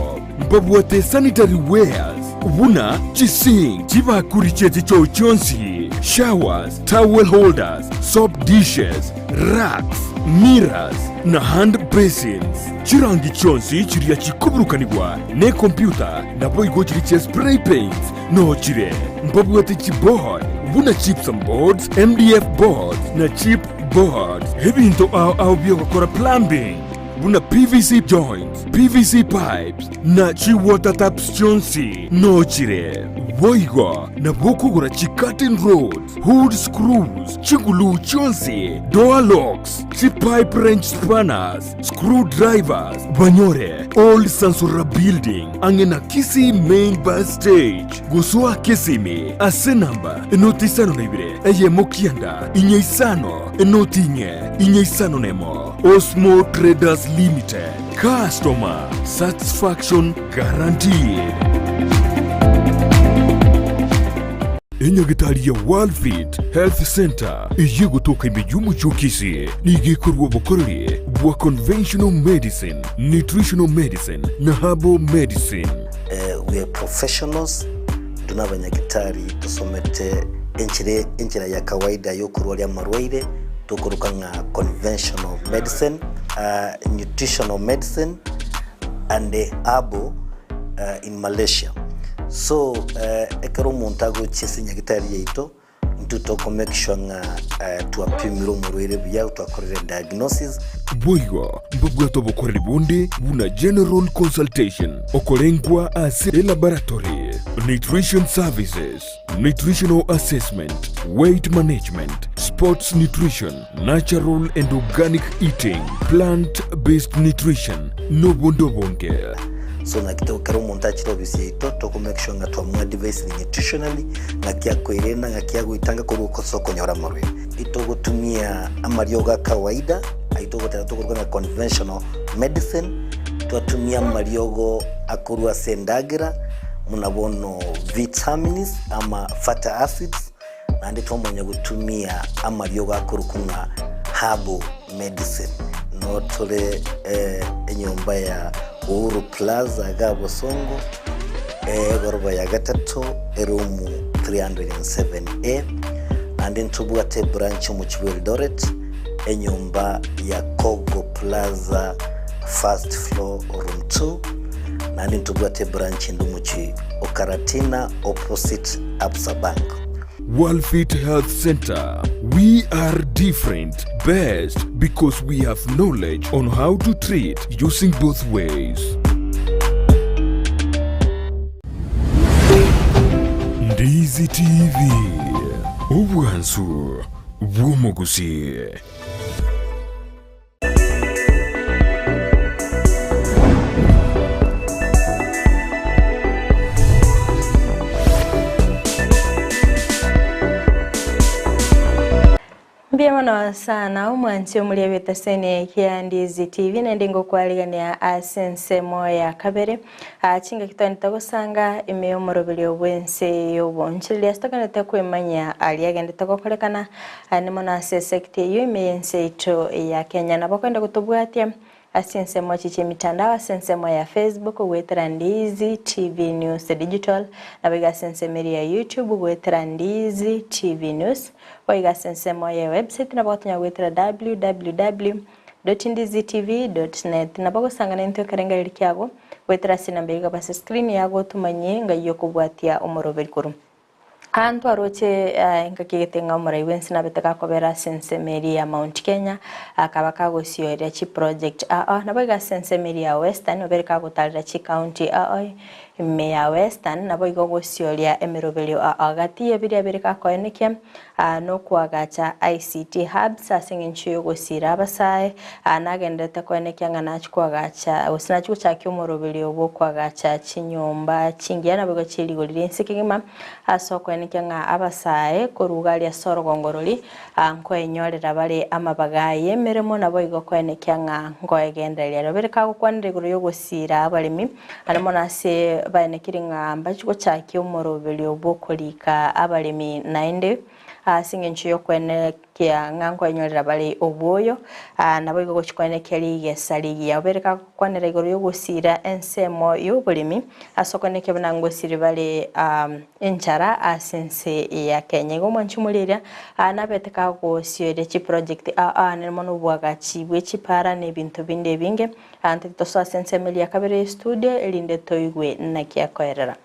babwate sanitary wares buna Kisii kibakurikiye cyo cyonsi showers, towel holders, soap dishes, racks, mirrors na hand basins. Chirangi chonsi chiriya chikuburukanibwa ne computer nabo igo chiriye spray paints no chire mbabwate chipboard buna chips and boards, MDF boards na chip boards. Ebinto au byo gukora plumbing buna PVC joints, PVC pipes na chi water taps chonsi no chire boigo na bokugura chi curtain rods, hood screws, chigulu chonsi, door locks, chi pipe wrench spanners, screwdrivers, banyore old Sansura building angena Kisii main bus stage gusua Kisimi ase namba enotisano nebire eye mokianda inyeisano enotinye inyeisano nemo. Osmo Traders Limited, customer satisfaction guaranteed. Enyagitari ya Worldfit Health Center iye gutoka imijumbu chukisi nige kurwa bokorori wa conventional medicine, nutritional medicine na herbal medicine. We are professionals, tunabanyagitari tusomete enchira ya kawaida yo kurwa ya marwaire tukurukanga conventional medicine, nutritional medicine and herbal in Malaysia. So ekero montago chesinya gitari yeito ntutoko make sure nga tuapimiro murwere bya twakorera diagnosis boigo mbugwato bokorera bundi buna general consultation okolengwa ase laboratory, nutrition services, nutritional assessment, weight management, sports nutrition, natural and organic eating, plant-based nutrition no bondo bonke. So na kitoko kero montachi obisi ito toko make sure nga twamwa device nutritionally nga kya koirena nga kya guitanga ko soko nyora marwe ito gutumia amaryoga kawaida aito gutatu na conventional medicine twatumia maryogo akurwa sendagira munabono vitamins ama fatty acids na ndi twamonya gutumia amaryoga akurukunga herbal medicine no tole enyomba ya Uhuru Plaza Gabo Songo goroba ya gatatu erumu 307A and then tubwate branch mu Eldoret enyumba ya Kogo Plaza first floor room 2 and then tubwate branch ndumuchi Okaratina opposite Absa Bank. Worldfit Health Center. We are different, best because we have knowledge on how to treat using both ways. Ndizi TV. Ubwansu bwomugusi. Mbiamana sana umwansi omuli betasene ya Ndizi TV nendingo kwaligania asense moya kabere achinga kitwanita gusanga imeyomorobili obwense yobonchili astokanete kwemanya aliagendete gokorekana animona sekte yo imeyense ito ya Kenya nabakwenda kutubwatia asense mochiche mitandao asense moya Facebook gwetera Ndizi TV News Digital nabiga asense meri ya YouTube gwetera Ndizi TV News waiga asense moya website nabatunya gwetera www.ndizitv.net nabagusanga nento karenga likyabo gwetera sinambega base screen yago tumanye ngayo kubwatia umoroberi kuru Antu aroche ngakigitenga muri wensi nabeteka kobera sense meri ya Mount Kenya akabaka gosio ya chi project nabaga sense meri ya Western obereka gutalira chi county ya Western nabo igogocioria emirubelio agati ebiri abirika koeneke no kwagacha ICT hubs asinginchi yogosira abasae anagendete koeneke ngana kwagacha osinachu chakyo murubelio bwo kwagacha chinyomba chingiana bigo chiligolire nsikigima aso koeneke nga abasae korugalia sorogongoroli ankoenyorera bale amabagaye meremo nabo igokoeneke nga ngoegendelia birika gukwanire guru yogosira abalimi arimo nase bainekiri ngamba chiko chakyo murubelio bwo kolika abalimi 90 singenchi yokwenekea nganko enyorera bale obwoyo nabo igo chikwenekeri gesali ya bereka kwanira igoro yogusira ensemo y'obulimi asokoneke banango siri bale enchara asense ya Kenya go mwanchumulira nabeteka go siode chi project nelmono bwaga chibwe chipara ne bintu binde binge ante toso asense meli ya kabere studio elinde toigwe nakia koerera.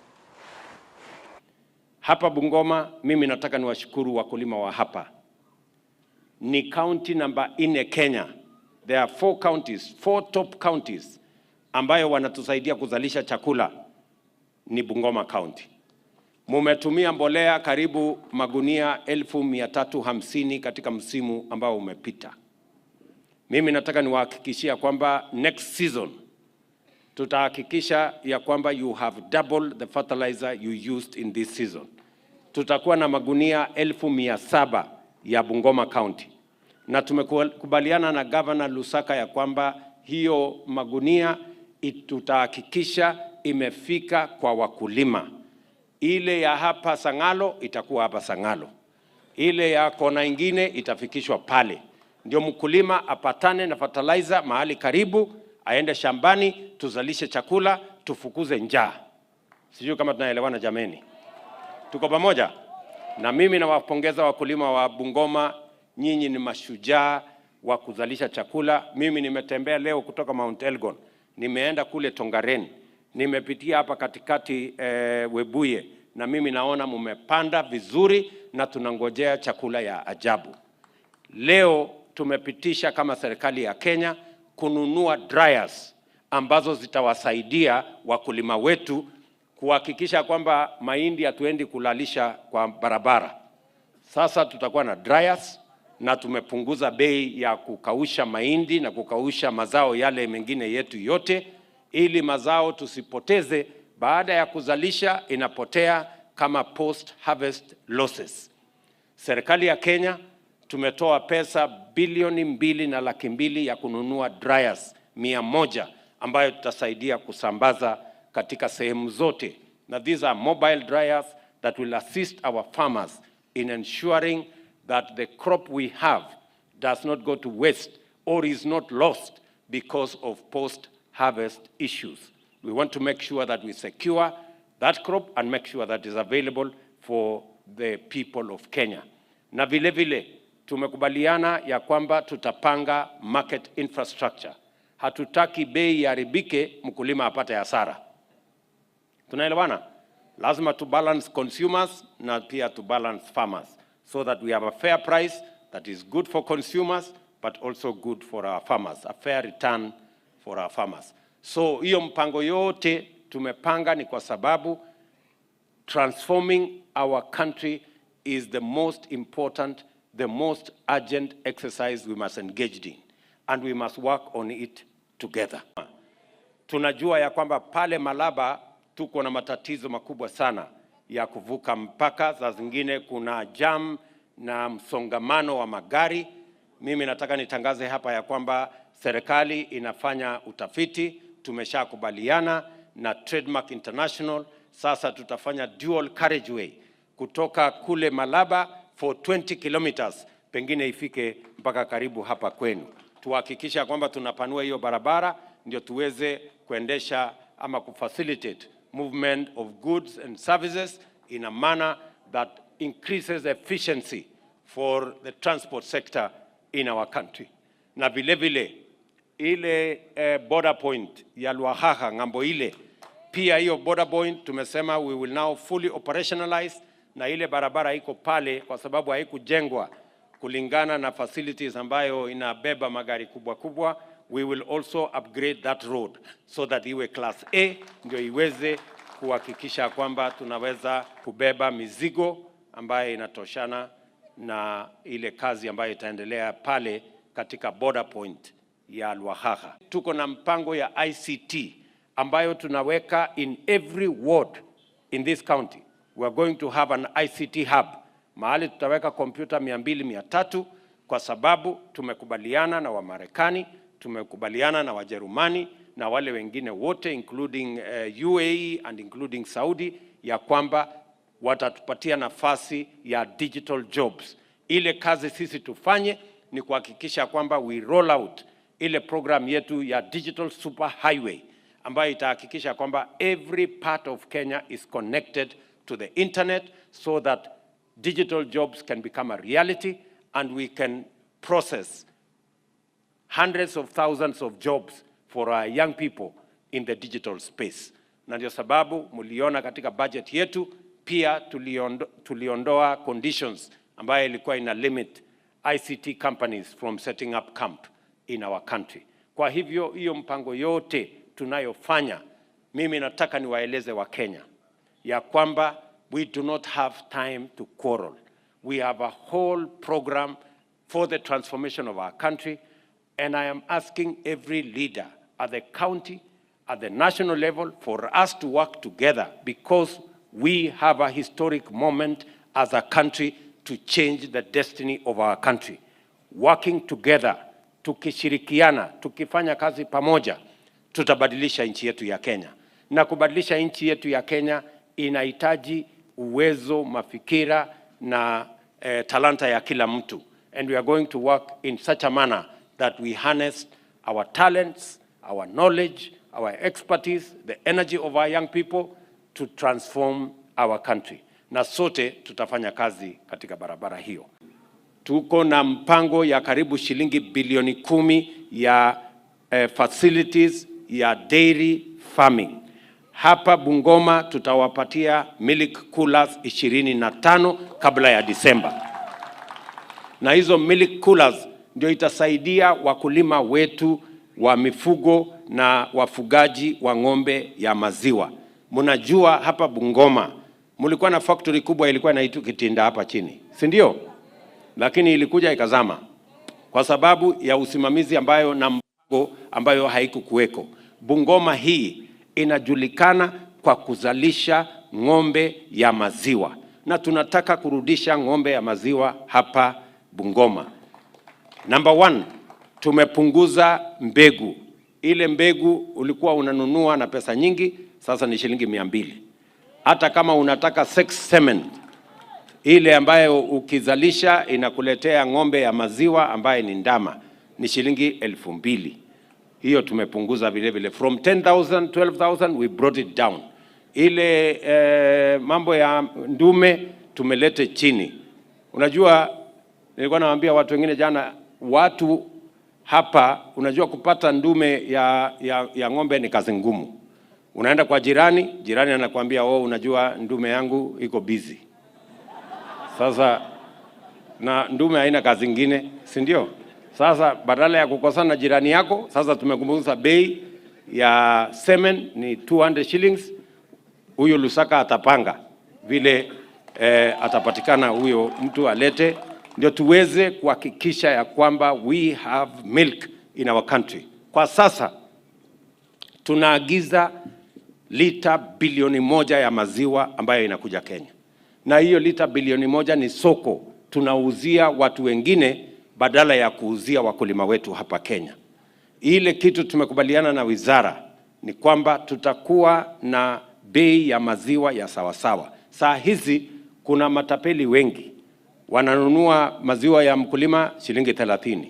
Hapa Bungoma, mimi nataka niwashukuru wakulima wa hapa. Ni county number 4 Kenya. There are 4 counties, 4 top counties ambayo wanatusaidia kuzalisha chakula ni Bungoma County. Mumetumia mbolea karibu magunia 1350 katika msimu ambao umepita. Mimi nataka niwahakikishia kwamba next season tutahakikisha ya kwamba you have double the fertilizer you used in this season. Tutakuwa na magunia 1700 ya Bungoma County. Na tumekubaliana na Governor Lusaka ya kwamba hiyo magunia tutahakikisha imefika kwa wakulima. Ile ya hapa Sangalo itakuwa hapa Sangalo. Ile ya kona ingine itafikishwa pale. Ndio mkulima apatane na fertilizer mahali karibu, aende shambani, tuzalishe chakula, tufukuze njaa. Sijui kama tunaelewana jameni. Tuko pamoja? Na mimi nawapongeza wakulima wa Bungoma, nyinyi ni mashujaa wa kuzalisha chakula. Mimi nimetembea leo kutoka Mount Elgon, nimeenda kule Tongaren, nimepitia hapa katikati Webuye, na mimi naona mumepanda vizuri na tunangojea chakula ya ajabu. Leo tumepitisha kama serikali ya Kenya kununua dryers ambazo zitawasaidia wakulima wetu kuhakikisha kwamba mahindi hatuendi kulalisha kwa barabara. Sasa tutakuwa na dryers na tumepunguza bei ya kukausha mahindi na kukausha mazao yale mengine yetu yote, ili mazao tusipoteze baada ya kuzalisha inapotea kama post harvest losses. Serikali ya Kenya tumetoa pesa bilioni 2.2 ya kununua dryers 100 ambayo tutasaidia kusambaza katika sehemu zote. Na these are mobile dryers that will assist our farmers in ensuring that the crop we have does not go to waste or is not lost because of post-harvest issues. We want to make sure that we secure that crop and make sure that it is available for the people of Kenya. Na vile vile tumekubaliana ya kwamba tutapanga market infrastructure. Hatutaki bei yaribike mkulima apate hasara. Tunaelewana? Lazima to balance consumers na pia to balance farmers so that we have a fair price that is good for consumers but also good for our farmers, a fair return for our farmers. So hiyo mpango yote tumepanga ni kwa sababu transforming our country is the most important, the most urgent exercise we must engage in, and we must work on it together. Tunajua ya kwamba pale Malaba tuko na matatizo makubwa sana ya kuvuka mpaka, za zingine kuna jam na msongamano wa magari. Mimi nataka nitangaze hapa ya kwamba serikali inafanya utafiti, tumeshakubaliana na Trademark International. Sasa tutafanya dual carriageway kutoka kule Malaba for 20 kilometers, pengine ifike mpaka karibu hapa kwenu. Tuhakikisha kwamba tunapanua hiyo barabara ndio tuweze kuendesha ama kufacilitate movement of goods and services in a manner that increases efficiency for the transport sector in our country. Na vile vile ile border point ya Luahaha ngambo ile, pia hiyo border point tumesema we will now fully operationalize, na ile barabara iko pale kwa sababu haikujengwa kulingana na facilities ambayo inabeba magari kubwa kubwa. We will also upgrade that road so that iwe class A ndio iweze kuhakikisha kwamba tunaweza kubeba mizigo ambayo inatoshana na ile kazi ambayo itaendelea pale katika border point ya Lwakhakha. Tuko na mpango ya ICT ambayo tunaweka in every ward in this county. We are going to have an ICT hub. Mahali tutaweka kompyuta 200-300 kwa sababu tumekubaliana na Wamarekani, tumekubaliana na Wajerumani na wale wengine wote including UAE and including Saudi ya kwamba watatupatia nafasi ya digital jobs. Ile kazi sisi tufanye ni kuhakikisha kwamba we roll out ile program yetu ya digital super highway ambayo itahakikisha kwamba every part of Kenya is connected to the internet so that digital jobs can become a reality and we can process hundreds of thousands of jobs for our young people in the digital space. Na ndio sababu muliona katika budget yetu pia tuliondoa conditions ambayo ilikuwa ina limit ICT companies from setting up camp in our country. Kwa hivyo hiyo mpango yote tunayofanya, mimi nataka niwaeleze wa Kenya ya kwamba we do not have time to quarrel. We have a whole program for the transformation of our country, and I am asking every leader at the county, at the national level, for us to work together because we have a historic moment as a country to change the destiny of our country. Working together, tukishirikiana, tukifanya kazi pamoja, tutabadilisha nchi yetu ya Kenya. Na kubadilisha nchi yetu ya Kenya inahitaji uwezo, mafikira na talanta ya kila mtu. And we are going to work in such a manner that we harness our talents, our knowledge, our expertise, the energy of our young people to transform our country. Na sote tutafanya kazi katika barabara hiyo. Tuko na mpango ya karibu shilingi bilioni 10 ya facilities ya dairy farming. Hapa Bungoma tutawapatia milk coolers 25 kabla ya Disemba. Na hizo milk coolers ndio itasaidia wakulima wetu wa mifugo na wafugaji wa ng'ombe ya maziwa. Mnajua hapa Bungoma mulikuwa na factory kubwa ilikuwa inaitwa Kitinda hapa chini, si ndio? Lakini ilikuja ikazama kwa sababu ya usimamizi ambayo na mpango ambayo haikukuweko. Bungoma hii inajulikana kwa kuzalisha ng'ombe ya maziwa na tunataka kurudisha ng'ombe ya maziwa hapa Bungoma. Number 1, tumepunguza mbegu. Ile mbegu ulikuwa unanunua na pesa nyingi, sasa ni shilingi 200. Hata kama unataka sex semen, ile ambayo ukizalisha inakuletea ng'ombe ya maziwa ambaye ni ndama, ni shilingi 2,000. Hiyo tumepunguza vile vile from 10,000 12,000 we brought it down. Ile mambo ya ndume tumelete chini. Unajua nilikuwa nawaambia watu wengine jana, watu hapa unajua kupata ndume ya ng'ombe ni kazi ngumu. Unaenda kwa jirani anakuambia unajua ndume yangu iko busy. Sasa na ndume haina kazi nyingine, si ndio? Sasa badala ya kukosana na jirani yako, sasa tumekumbuza bei ya semen ni 200 shillings. Huyo Lusaka atapanga vile atapatikana huyo mtu alete, ndio tuweze kuhakikisha ya kwamba we have milk in our country. Kwa sasa tunaagiza lita bilioni 1 ya maziwa ambayo inakuja Kenya. Na hiyo lita bilioni 1 ni soko tunauzia watu wengine badala ya kuuzia wakulima wetu hapa Kenya. Ile kitu tumekubaliana na wizara ni kwamba tutakuwa na bei ya maziwa ya sawasawa. Saa hizi kuna matapeli wengi wananunua maziwa ya mkulima shilingi 30,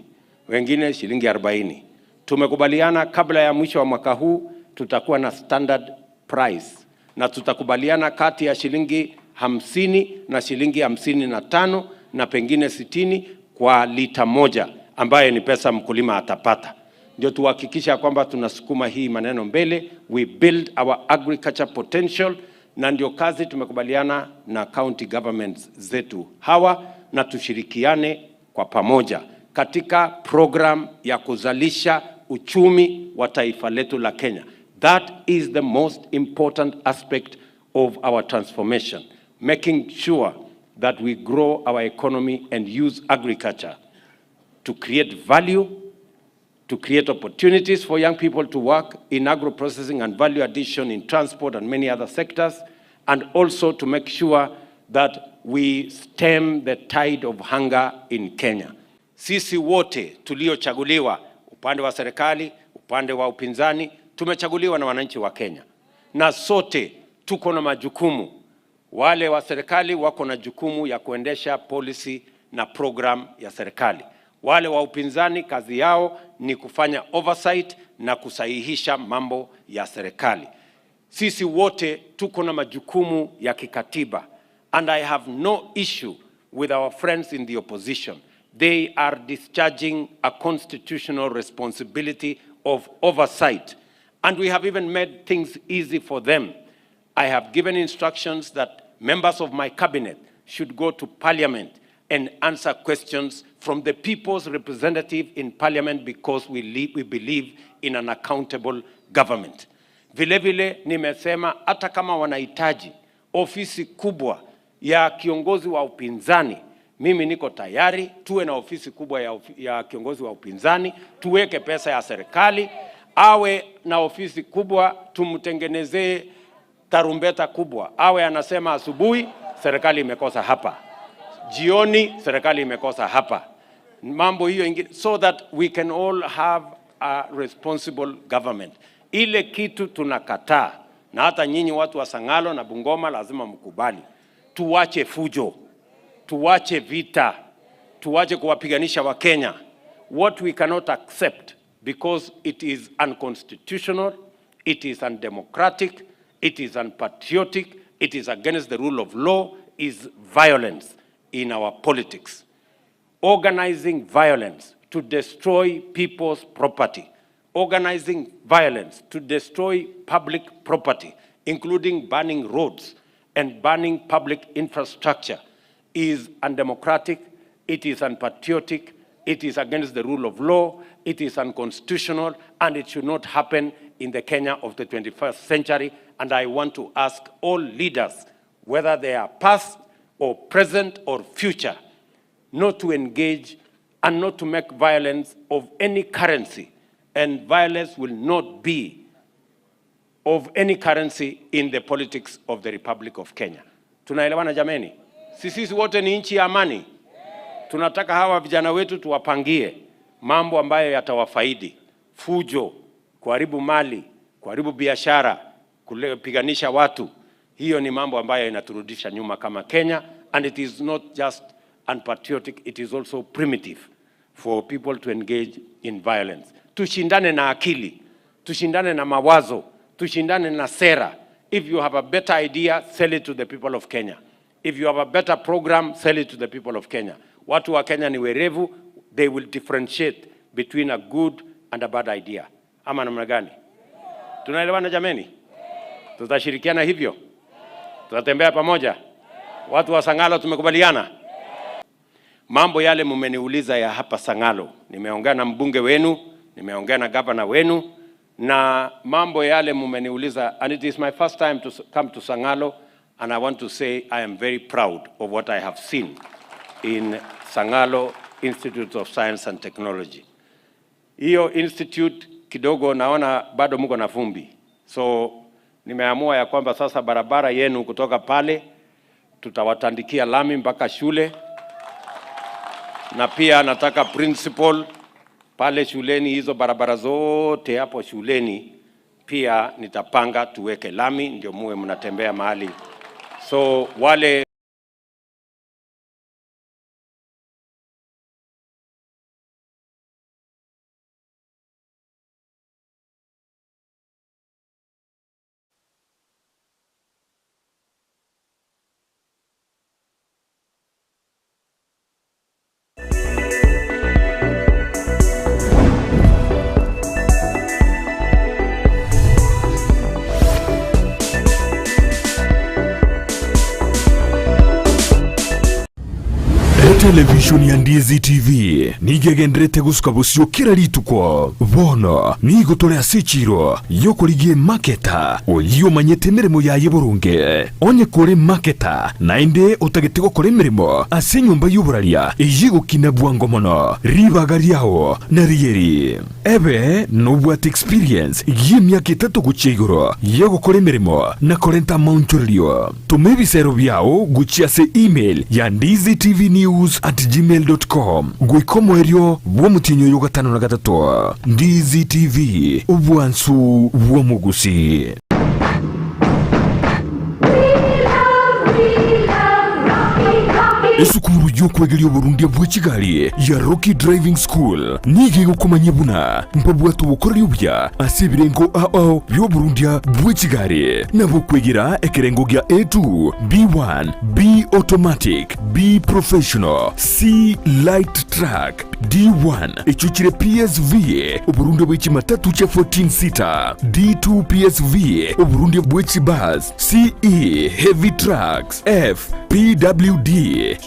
wengine shilingi 40. Tumekubaliana kabla ya mwisho wa mwaka huu tutakuwa na standard price na tutakubaliana kati ya shilingi 50 na shilingi 55 na pengine 60 kwa lita moja ambaye ni pesa mkulima atapata. Ndio tuhakikisha kwamba tunasukuma hii maneno mbele. We build our agriculture potential, na ndio kazi tumekubaliana na county governments zetu hawa, na tushirikiane kwa pamoja katika program ya kuzalisha uchumi wa taifa letu la Kenya. That is the most important aspect of our transformation, making sure that we grow our economy and use agriculture to create value, to create opportunities for young people to work in agro-processing and value addition in transport and many other sectors, and also to make sure that we stem the tide of hunger in Kenya. Sisi wote tuliochaguliwa, upande wa serikali, upande wa upinzani, tumechaguliwa na wananchi wa Kenya. Na sote tuko na majukumu. Wale wa serikali wako na jukumu ya kuendesha policy na program ya serikali. Wale wa upinzani kazi yao ni kufanya oversight na kusahihisha mambo ya serikali. Sisi wote tuko na majukumu ya kikatiba, and I have no issue with our friends in the opposition. They are discharging a constitutional responsibility of oversight, and we have even made things easy for them. I have given instructions that members of my cabinet should go to Parliament and answer questions from the people's representative in Parliament, because we believe in an accountable government. Vile vile nimesema hata kama wanahitaji ofisi kubwa ya kiongozi wa upinzani, mimi niko tayari. Tuwe na ofisi kubwa ya kiongozi wa upinzani, tuweke pesa ya serikali, awe na ofisi kubwa, tumtengenezee tarumbeta kubwa, awe anasema asubuhi serikali imekosa hapa, jioni serikali imekosa hapa, mambo hiyo ingine, so that we can all have a responsible government. Ile kitu tunakataa, na hata nyinyi watu wa Sangalo na Bungoma lazima mkubali, tuwache fujo, tuwache vita, tuwache kuwapiganisha wa Kenya. What we cannot accept, because it is unconstitutional, it is undemocratic, it is unpatriotic, it is against the rule of law, is violence in our politics. Organizing violence to destroy people's property, organizing violence to destroy public property, including burning roads and burning public infrastructure, is undemocratic, it is unpatriotic, it is against the rule of law, it is unconstitutional, and it should not happen in the Kenya of the 21st century. And I want to ask all leaders, whether they are past or present or future, not to engage and not to make violence of any currency. And violence will not be of any currency in the politics of the Republic of Kenya. Tunaelewana jameni? Sisi wote ni nchi ya amani. Tunataka hawa vijana wetu tuwapangie mambo ambayo yatawafaidi. Fujo, kuharibu mali, kuharibu biashara, kupiganisha watu. Hiyo ni mambo ambayo inaturudisha nyuma kama Kenya, and it is not just unpatriotic, it is also primitive for people to engage in violence. Tushindane na akili, tushindane na mawazo, tushindane na sera. If you have a better idea, sell it to the people of Kenya. If you have a better program, sell it to the people of Kenya. Watu wa Kenya ni werevu, they will differentiate between a good and a bad idea. Ama namna gani? Tunaelewana jameni? Tutashirikiana hivyo? Tutatembea pamoja? Watu wa Sangalo tumekubaliana? Mambo yale mmeniuliza ya hapa Sangalo, nimeongea na mbunge wenu, nimeongea na gavana wenu, na mambo yale mmeniuliza, and it is my first time to come to Sangalo, and I want to say I am very proud of what I have seen in Sangalo Institute of Science and Technology. Hiyo institute kidogo naona bado mko na vumbi. So nimeamua ya kwamba sasa barabara yenu kutoka pale tutawatandikia lami mpaka shule, na pia nataka principal pale shuleni, hizo barabara zote hapo shuleni pia nitapanga tuweke lami, ndio muwe mnatembea mahali. So wale Television ya Ndizi TV nigegendrete gusuka busio kira rituko bono nigotolea sechiro yokorigie maketa oyo manyete mirimo ya yeburunge onye kore maketa nainde utagete gukora mirimo ase nyumba y'uburaria igukina bwango mono ribagariaho na rieri ebe nobwat experience y'imyaka 3 guchiguro yogukora mirimo na korenta montreal tumebisero byao guchia se email ya ndiztvnews@gmail.com gwikomoerio bwomutinyo yo 5 na 3 Ndizi TV ubwansu bwomugusi. Esukuru y'okwegeria Burundi bwa Kigali ya Rocky Driving School nige gukomanya buna mpabwatu bukorera ubya asibirengo ao byo Burundi bwa Kigali nabo kwegera ekerengo gya A2 B1 B automatic B professional C light track D1 echuchire PSV Burundi bwa Kimatatu cha 14 seater D2 PSV Burundi bwa Kibas CE heavy trucks F PWD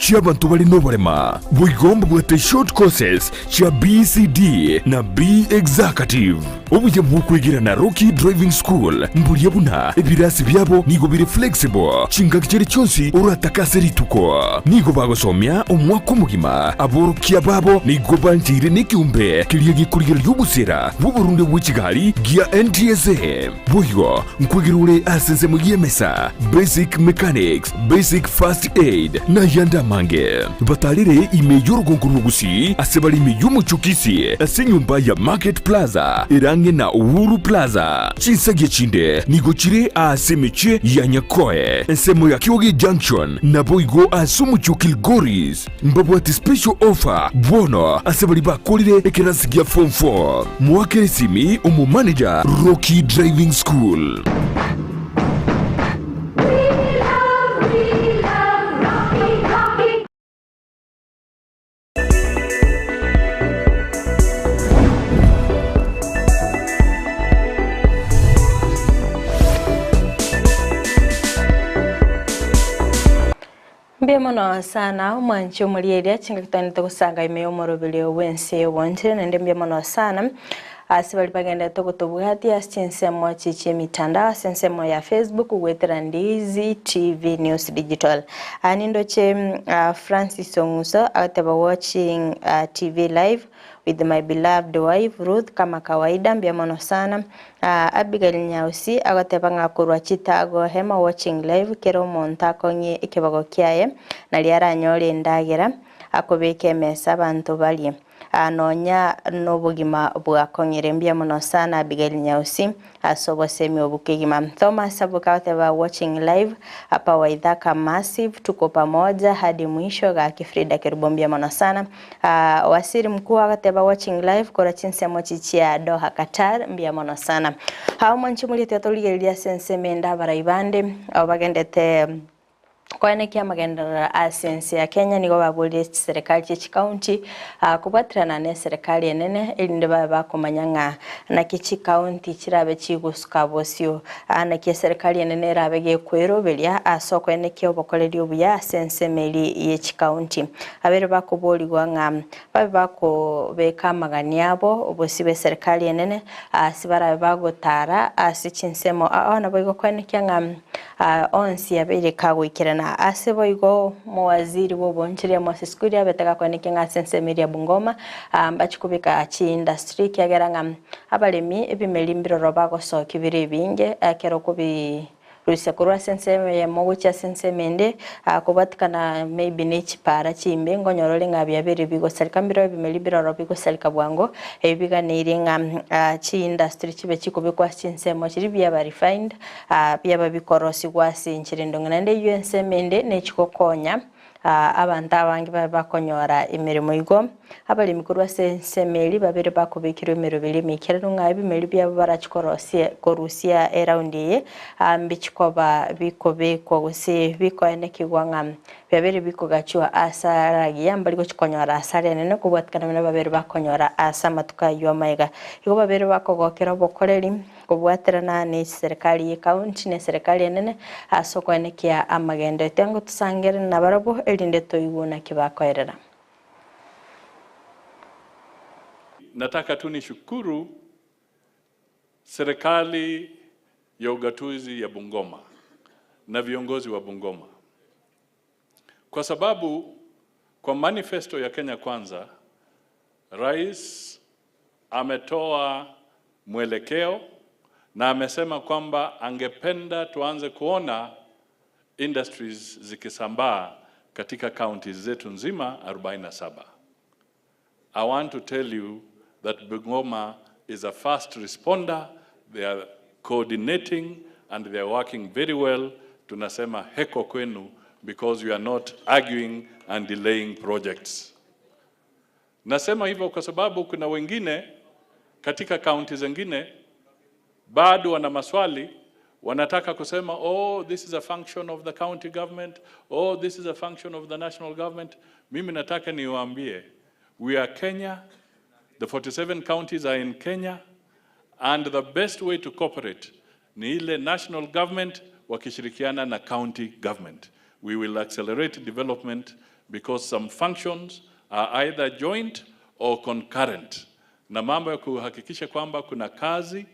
Chiabantu bali nobarema bwigomba bwate short courses cha BCD na B executive obuje bwukwigira na Rocky Driving School mburiye buna ebirasi byabo nigo biri flexible chingakichere cyonsi urataka rituko nigo bagosomya umwaka umugima aborukiya babo nigo banjire n'icyumbe kiriye gikurira y'ubusera bu Burundi bwa Kigali gia NTSA bwigo nkwigirure asense mu yemesa basic mechanics basic first aid na yanda mange batalire imejoro gonkuru Gusii asebali imeyumu chukisi asenyumba ya Market Plaza irange na Uhuru Plaza chinsage chinde nigochire asemeche ya Nyakoe ensemo ya Kiwogi Junction na boigo asumu chukilgoris mbabu ati special offer bono asebali bakolire ekerasi gia form 4 mwake simi umu manager Rocky Driving School. Mbiemono sana umwanchi umulieria chinga kitanito kusanga imeyo morobili wense wonte nende mbiemono sana asibali bagenda tokotobugati asinsemo chichi mitandao sensemo ya Facebook wetera Ndizi TV News Digital anindo che Francis Onguso ataba watching TV live with my beloved wife Ruth kama kawaida mbiemono sana Abigail Nyausi agateba ngakurwa chitago hema watching live kero montako nye ikibago kiaye naliara nyole ndagera akobeke mesa abantu bali anonya nobugima bwa kongere mbiemono sana Abigail Nyausi asobosemi obukigima Thomas abukateba watching live hapa waidhaka massive tuko pamoja hadi mwisho ga Fridah Kerubo mbiemono sana wasiri mkuu agateba watching live kora chinsemo chichia Doha Qatar mbiemono sana hao mwanchi muri tetoligeria sensemenda baraibande abagendete Kwane kia magenda asensi ya Kenya nigo babuli serikali chichi county kubatirana ne serikali enene elinde baba kumanyanga na kichi county chirabe chigusuka bosio na kia serikali enene rabege kwero belia asoko ene kia obokoleri obuya asense meli ye county abere bakoboli gwanga babe bako beka magani yabo obosibe serikali enene sibara bagotara asichinsemo na boigo kwane kia ngam onsi abere kagwikirana asebo igo muwaziri wobonchire mwasiskuri abetaka kwanike ngasense media Bungoma bachikubika chi industry kyageranga abalemi ebimelimbiro robago so kibiri binge kero kubi Rusia kurwa sense ya mogucha sense mende kubatikana maybe nechi para chimbe ngonyorole ngabya bere bigo salikambiro bimelimbiro robigo salikabwango ebiga niringa chi industry chibe chikubikwa chinsemo chiri bya refined bya babikorosi gwasi nchirindongana nde UNC mende nechikokonya abantu abangi bakonyora imirimo igo abali mikurwa sensemeli babere bakubikira imirobili mikera ngabi meli bya barachikorosie korusia around ye ambichikoba bikobe ko gusi bikoene kigwanga babere bikogachwa asara yambali go chikonyora asara nene kubwatkana na babere bakonyora asamatuka yomayega igo babere bakogokera bokoreri kubwaterana ni serikali ye county ne serikali nene asokwane kia amagendo tengo tusangere na barabo elinde toyibona kibakoerera nataka tu nishukuru serikali ya ugatuzi ya Bungoma na viongozi wa Bungoma, kwa sababu kwa manifesto ya Kenya Kwanza, Rais ametoa mwelekeo na amesema kwamba angependa tuanze kuona industries zikisambaa katika counties zetu nzima 47. I want to tell you that Bungoma is a fast responder. They are coordinating and they are working very well. Tunasema heko kwenu, because you are not arguing and delaying projects. Nasema hivyo kwa sababu kuna wengine katika counties zingine bado wana maswali, wanataka kusema, oh, this is a function of the county government, oh, this is a function of the national government. Mimi nataka niwaambie, we are Kenya, the 47 counties are in Kenya, and the best way to cooperate ni ile national government wakishirikiana na county government. We will accelerate development because some functions are either joint or concurrent. Na mambo ya kuhakikisha kwamba kuna kazi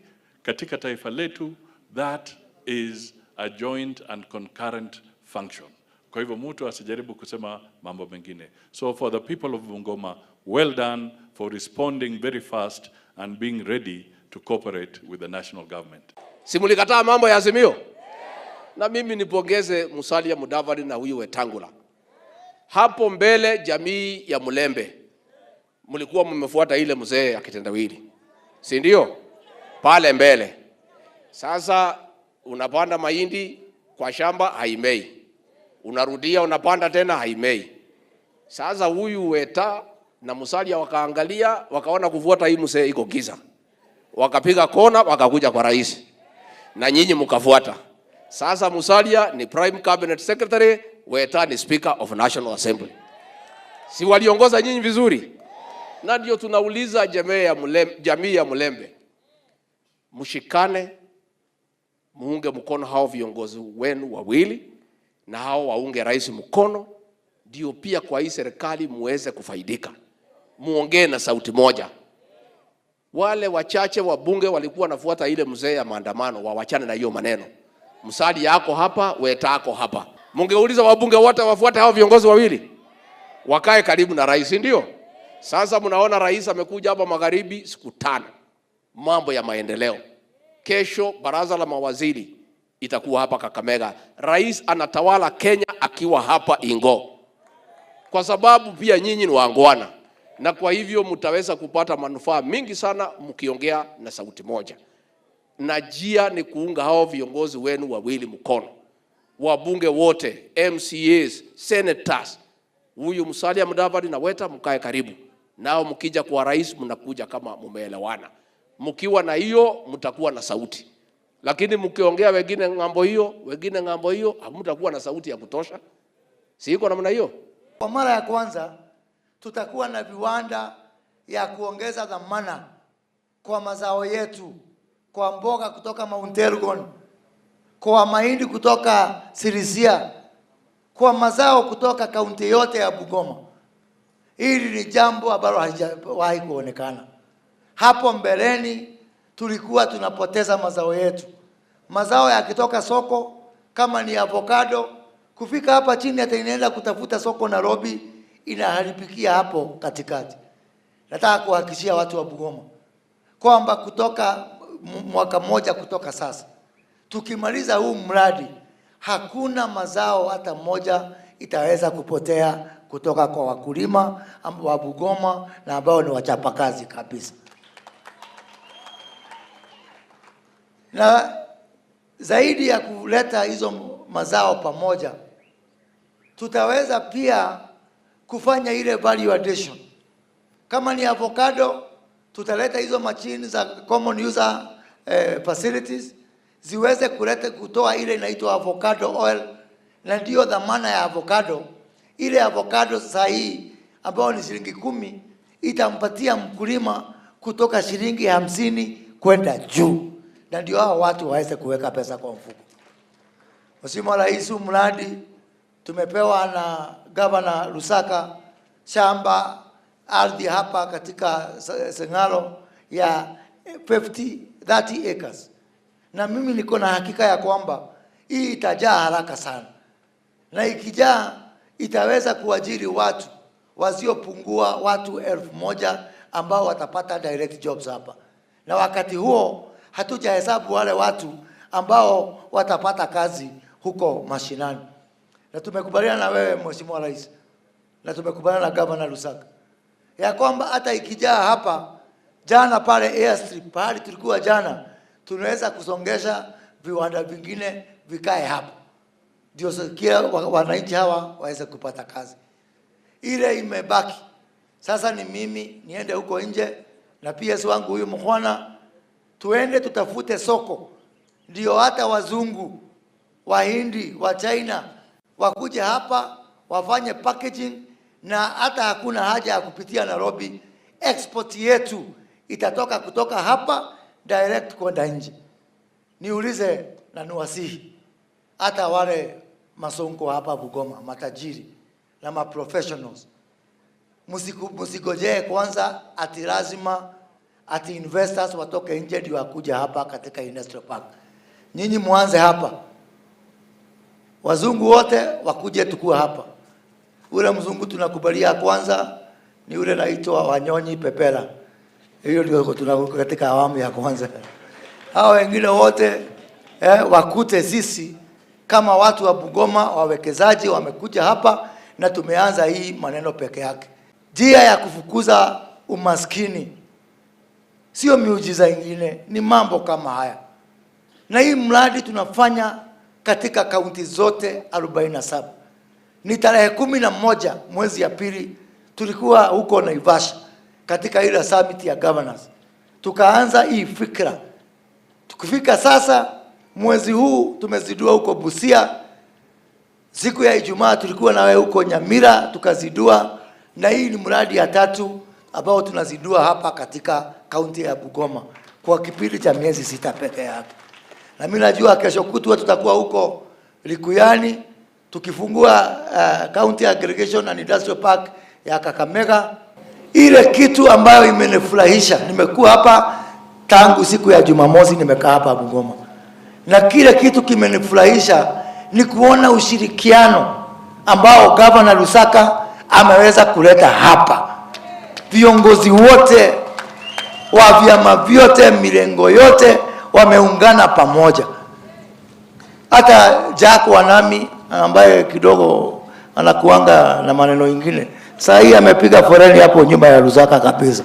katika taifa letu, that is a joint and concurrent function. Kwa hivyo mtu asijaribu kusema mambo mengine. So for the people of Bungoma, well done for responding very fast and being ready to cooperate with the national government. Simulikataa mambo ya Azimio? Na mimi nipongeze Musalia Mudavadi na huyu Wetangula. Hapo mbele jamii ya Mulembe, mlikuwa mmefuata ile mzee ya kitendawili, si ndio? Pale mbele. Sasa unapanda mahindi kwa shamba haimei. Unarudia unapanda tena haimei. Sasa huyu Weta na Musalia wakaangalia, wakaona kufuata hii mzee iko giza. Wakapiga kona, wakakuja kwa rais. Na nyinyi mkafuata. Sasa Musalia ni Prime Cabinet Secretary, Weta ni Speaker of National Assembly. Si waliongoza nyinyi vizuri? Na ndio tunauliza jamii ya Mulembe, mshikane, muunge mkono hao viongozi wenu wawili, na hao waunge rais mkono, ndio pia kwa hii serikali muweze kufaidika. Muongee na sauti moja. Wale wachache wabunge walikuwa nafuata ile mzee ya maandamano, wawachane na hiyo maneno. Musalia yako hapa, Weta yako hapa. Mungeuliza wabunge wote wafuate hao viongozi wawili, wakae karibu na rais, ndio? Sasa mnaona rais amekuja hapa magharibi siku 5. Mambo ya maendeleo. Kesho baraza la mawaziri itakuwa hapa Kakamega. Rais anatawala Kenya akiwa hapa Ingo. Kwa sababu pia nyinyi ni waangwana. Na kwa hivyo mtaweza kupata manufaa mingi sana mkiongea na sauti moja. Na njia ni kuunga hao viongozi wenu wawili mkono. Wabunge wote, MCAs, senators, huyu Musalia Mudavadi na Weta mkae karibu. Nao mkija kwa rais mnakuja kama mumeelewana. Mkiwa na hiyo mtakuwa na sauti. Lakini mkiongea wengine ngambo hiyo, hamtakuwa na sauti ya kutosha. Si iko namna hiyo? Kwa mara ya kwanza tutakuwa na viwanda ya kuongeza dhamana kwa mazao yetu, kwa mboga kutoka Mount Elgon, kwa mahindi kutoka Sirisia, kwa mazao kutoka kaunti yote ya Bungoma. Hili ni jambo ambalo halijawahi kuonekana. Hapo mbeleni tulikuwa tunapoteza mazao yetu. Mazao yakitoka soko kama ni avocado, kufika hapa chini hata inaenda kutafuta soko Nairobi, inaharibikia hapo katikati. Nataka kuhakikishia watu wa Bungoma kwamba kutoka mwaka mmoja kutoka sasa, tukimaliza huu mradi, hakuna mazao hata moja itaweza kupotea kutoka kwa wakulima wa Bungoma na ambao ni wachapakazi kabisa. Na zaidi ya kuleta hizo mazao pamoja, tutaweza pia kufanya ile value addition. Kama ni avocado, tutaleta hizo machine za common user facilities ziweze kutoa ile inaitwa avocado oil, na ndio dhamana ya avocado. Ile avocado sahihi ambayo ni shilingi 10 itampatia mkulima kutoka shilingi 50 kwenda juu, na ndio hao watu waweze kuweka pesa kwa mfuko. Mheshimiwa Rais, mradi tumepewa na Governor Lusaka shamba ardhi hapa katika Sengalo ya 30 acres. Na mimi niko na hakika ya kwamba hii itajaa haraka sana. Na ikijaa itaweza kuajiri watu wasiopungua watu 1,000 ambao watapata direct jobs hapa. Na wakati huo hatujahesabu wale watu ambao watapata kazi huko mashinani. Na tumekubaliana na wewe Mheshimiwa Rais, na tumekubaliana na Governor Lusaka ya kwamba hata ikijaa hapa, jana pale airstrip pale tulikuwa jana, tunaweza kusongesha viwanda vingine vikae hapo, ndio kila wananchi hawa waweze kupata kazi. Ile imebaki sasa ni mimi niende huko nje na PS wangu huyu mkwana, tuende tutafute soko, ndio hata wazungu, Wahindi, wa China wakuje hapa wafanye packaging, na hata hakuna haja ya kupitia Nairobi. Export yetu itatoka kutoka hapa direct kwenda nje. Niulize na niwasihi hata wale masonko hapa Bungoma, matajiri na ma professionals, musigojee kwanza ati lazima ati investors watoke nje ndio wakuja hapa katika industrial park. Nyinyi muanze hapa, wazungu wote wakuje tukua hapa. Ule mzungu tunakubalia kwanza ni ule naitwa Wanyonyi Pepela, hiyo ndio tunakuwa katika awamu ya kwanza. Hao wengine wote wakute sisi kama watu wa Bungoma, wawekezaji wamekuja hapa na tumeanza hii maneno peke yake. Njia ya kufukuza umaskini sio miujiza ingine, ni mambo kama haya. Na hii mradi tunafanya katika kaunti zote 47. Ni tarehe 11 mwezi ya pili tulikuwa huko Naivasha katika ile summit ya governors. Tukaanza hii fikra. Tukifika sasa mwezi huu tumezidua huko Busia. Siku ya Ijumaa tulikuwa na wewe huko Nyamira tukazidua, na hii ni mradi ya 3 ambao tunazidua hapa katika kaunti ya Bungoma kwa kipindi cha miezi 6 peke yake. Na mimi najua kesho kutwa tutakuwa huko Likuyani tukifungua county aggregation and industrial park ya Kakamega. Ile kitu ambayo imenifurahisha, nimekuwa hapa tangu siku ya Jumamosi, nimekaa hapa Bungoma, na kile kitu kimenifurahisha ni kuona ushirikiano ambao Governor Lusaka ameweza kuleta hapa. Viongozi wote wa vyama vyote, milengo yote wameungana pamoja. Hata Jack Wanami ambaye kidogo anakuanga na maneno mengine, sasa hii amepiga foreni hapo nyuma ya Lusaka kabisa.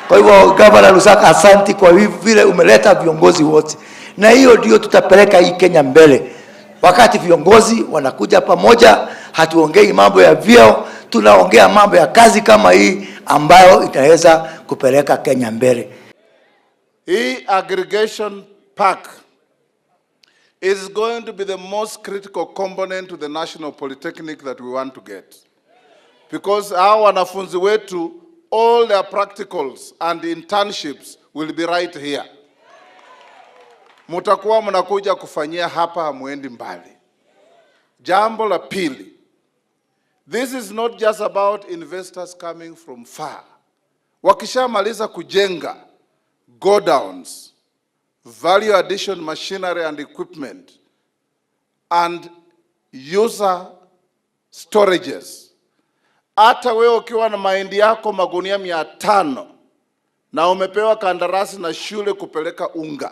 Kwa hivyo Governor Lusaka, asante kwa vile umeleta viongozi wote. Na hiyo ndio tutapeleka hii Kenya mbele. Wakati viongozi wanakuja pamoja, hatuongei mambo ya vyeo, tunaongea mambo ya kazi kama hii ambayo itaweza kupeleka Kenya mbele. Hii aggregation park is going to be the most critical component to the national polytechnic that we want to get. Because our wanafunzi wetu, all their practicals and internships will be right here. Mutakuwa mnakuja kufanyia hapa, hamuendi mbali. Jambo la pili, this is not just about investors coming from far. Wakishamaliza kujenga godowns, value addition machinery and equipment, and user storages, hata wewe ukiwa na mahindi yako magunia 500 na umepewa kandarasi na shule kupeleka unga,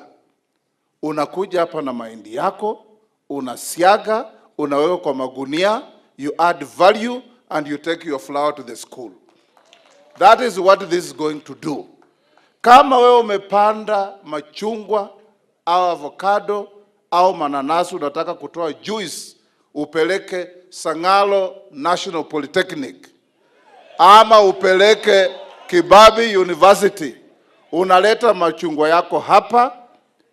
unakuja hapa na mahindi yako, unasiaga, unaweka kwa magunia, you add value and you take your flour to the school. That is what this is going to do. Kama wewe umepanda machungwa au avocado au mananasi, unataka kutoa juice upeleke Sangalo National Polytechnic ama upeleke Kibabi University, unaleta machungwa yako hapa,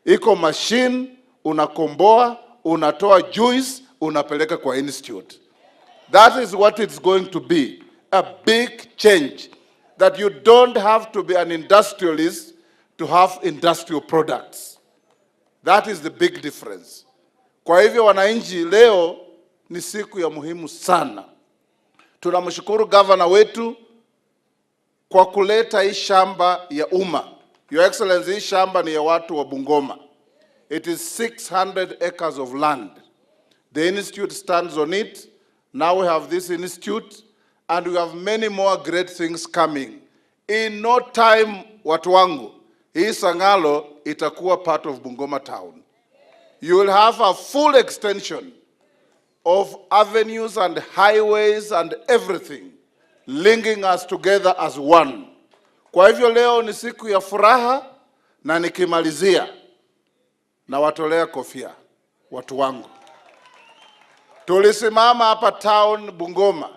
iko machine, unakomboa, unatoa juice, unapeleka kwa institute. That is what it's going to be, a big change, that you don't have to be an industrialist to have industrial products. That is the big difference. Kwa hivyo wananchi, leo ni siku ya muhimu sana. Tunamshukuru governor wetu kwa kuleta hii shamba ya umma. Your Excellency, hii shamba ni ya watu wa Bungoma. It is 600 acres of land. The institute stands on it. Now we have this institute and we have many more great things coming. In no time, watu wangu, hii Sangalo itakuwa part of Bungoma town. You will have a full extension of avenues and highways and everything linking us together as one. Kwa hivyo leo ni siku ya furaha, na nikimalizia na watolea kofia watu wangu. Tulisimama hapa town Bungoma.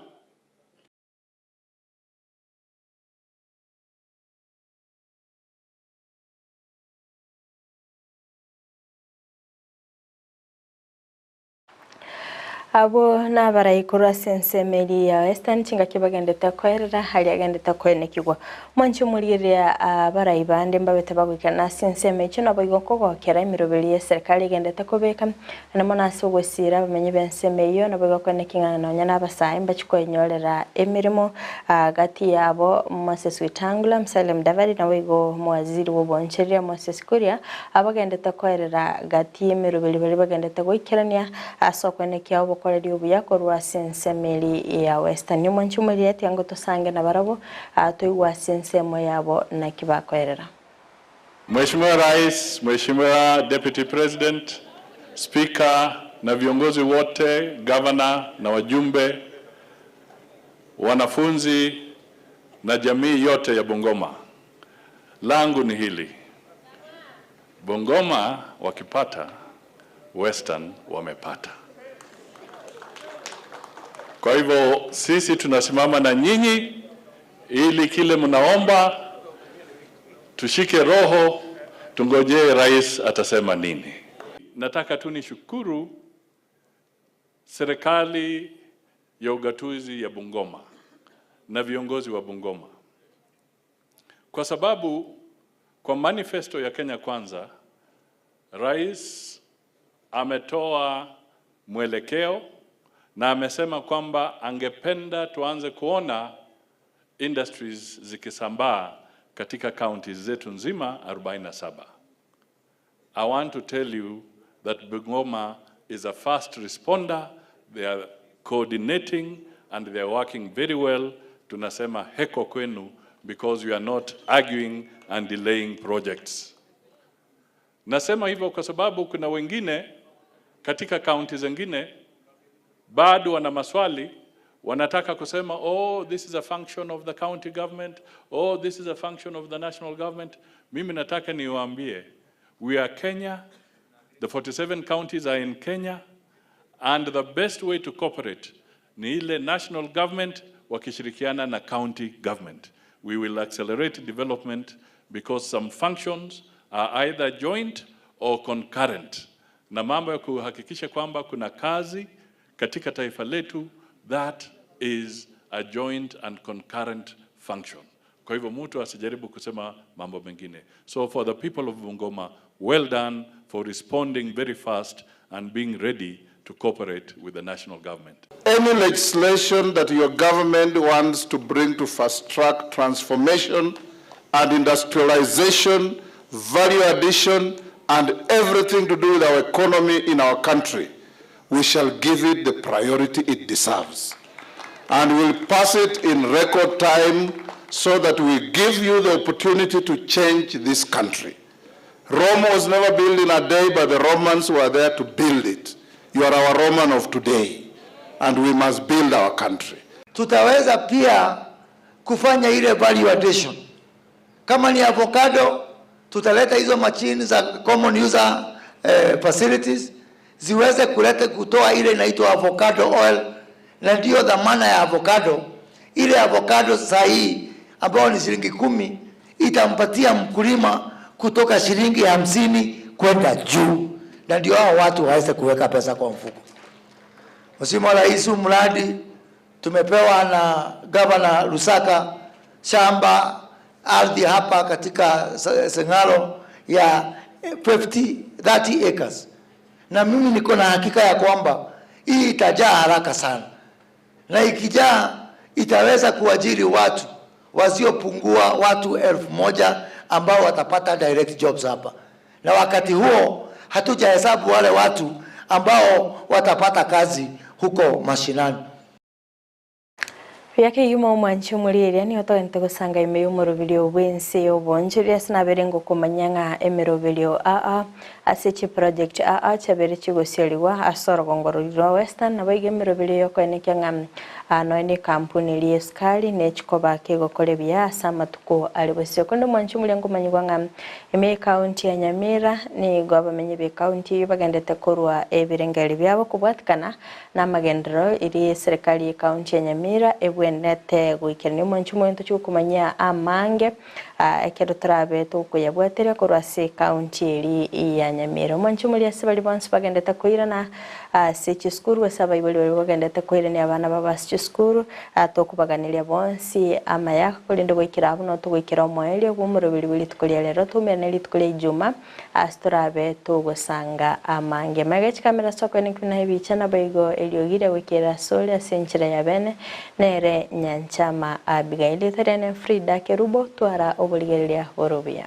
abo nabaraikuru Ense meri ya Western chinga kibagendete kwerera hali agendete kwenekigwa mwancho muriria baraibande mbabete bagwikana Ense mecho nabo igoko kera imiroberi ya serikali igendete kubeka na monasi gwesira bamenye bense meyo nabo igokwenekingana nonya nabasai mbachikwenyorera emirimo gati yabo Moses Wetangula Musalia David na wigo mwaziri w'oboncheria Moses Kuria abagendete kwerera gati emiroberi bari bagendete gwikirania asokwenekia koredi obuyako rwa Ense meri ya Western mwanchumuri ati ngo tusange na barabo toigwa Ense mo yabo na kibakorera. Mheshimiwa Rais, Mheshimiwa Deputy President, Speaker na viongozi wote, governor na wajumbe, wanafunzi na jamii yote ya Bungoma. Langu ni hili. Bungoma wakipata, Western wamepata. Kwa hivyo sisi tunasimama na nyinyi ili kile mnaomba tushike roho, tungojee rais atasema nini. Nataka tu nishukuru serikali ya ugatuzi ya Bungoma na viongozi wa Bungoma, kwa sababu kwa manifesto ya Kenya Kwanza rais ametoa mwelekeo na amesema kwamba angependa tuanze kuona industries zikisambaa katika counties zetu nzima 47. I want to tell you that Bungoma is a fast responder. They are coordinating and they are working very well. Tunasema heko kwenu because you are not arguing and delaying projects. Nasema hivyo kwa sababu kuna wengine katika counties zingine bado wana maswali, wanataka kusema oh this is a function of the county government, oh this is a function of the national government. Mimi nataka niwaambie, we are Kenya, the 47 counties are in Kenya, and the best way to cooperate ni ile national government wakishirikiana na county government. We will accelerate development because some functions are either joint or concurrent. Na mambo ya kuhakikisha kwamba kuna kazi katika taifa letu, that is a joint and concurrent function. Kwa hivyo mtu asijaribu kusema mambo mengine. So for the people of Bungoma, well done for responding very fast and being ready to cooperate with the national government. Any legislation that your government wants to bring to fast-track transformation and industrialization, value addition, and everything to do with our economy in our country, we shall give it the priority it deserves. And we'll pass it in record time so that we give you the opportunity to change this country. Rome was never built in a day, but the Romans were there to build it. You are our Roman of today, and we must build our country. Tutaweza pia kufanya ile value addition. Kama ni avocado, tutaleta hizo machine za common user facilities ziweze kutoa ile inaitwa avocado oil, na ndio dhamana ya avocado. Ile avocado sahihi ambayo ni shilingi 10 itampatia mkulima kutoka shilingi 50 kwenda juu, na ndio hao watu waweze kuweka pesa kwa mfuko. Mheshimiwa Rais, mradi tumepewa na Governor Lusaka shamba ardhi hapa katika Sengalo ya 30 acres. Na mimi niko na hakika ya kwamba hii itajaa haraka sana. Na ikijaa itaweza kuajiri watu wasiopungua watu 1000 ambao watapata direct jobs hapa, na wakati huo hatujahesabu wale watu ambao watapata kazi huko mashinani. Yake yuma umwanchi umuriria ni otogente gusanga imeyo murubilio bwense obonjuri asinabere ngo kumanyanga emerobilio asechi project chabere chigosioliwa asoro gongoriro western nabaige merobilio kwenekya ngam anoine kampuni lieskali nechikoba kegokole bya samatuko alibosio kondo mwanchi umuriango manyigwa ngam eme county ya Nyamira ni government be county bagendete korwa ebirengeri byabo kubwatikana na magendero iri serikali ya county ya Nyamira ebwenete gwikirani mwanchi mwento chukumanya amange ekero trabe tukuyabwatere korwa se county iri ya Nyamira mwanchi muri asibali bonse bagendete koirana sechi skuru wasaba ibali bagendete koirana abana babaschi skuru atokubaganilia bonse amaya kulindo gwikira abuno tugwikira omweli obumurubiri bili tukulia lero tumeneli tukulia Ijumaa astrabe tugusanga amange magachi kamera soko ni kuna hibichana baigo eliogire wikira sole asenchira ya bene nere nyanchama abigaili terene Fridah Kerubo twara obuligeria orobia.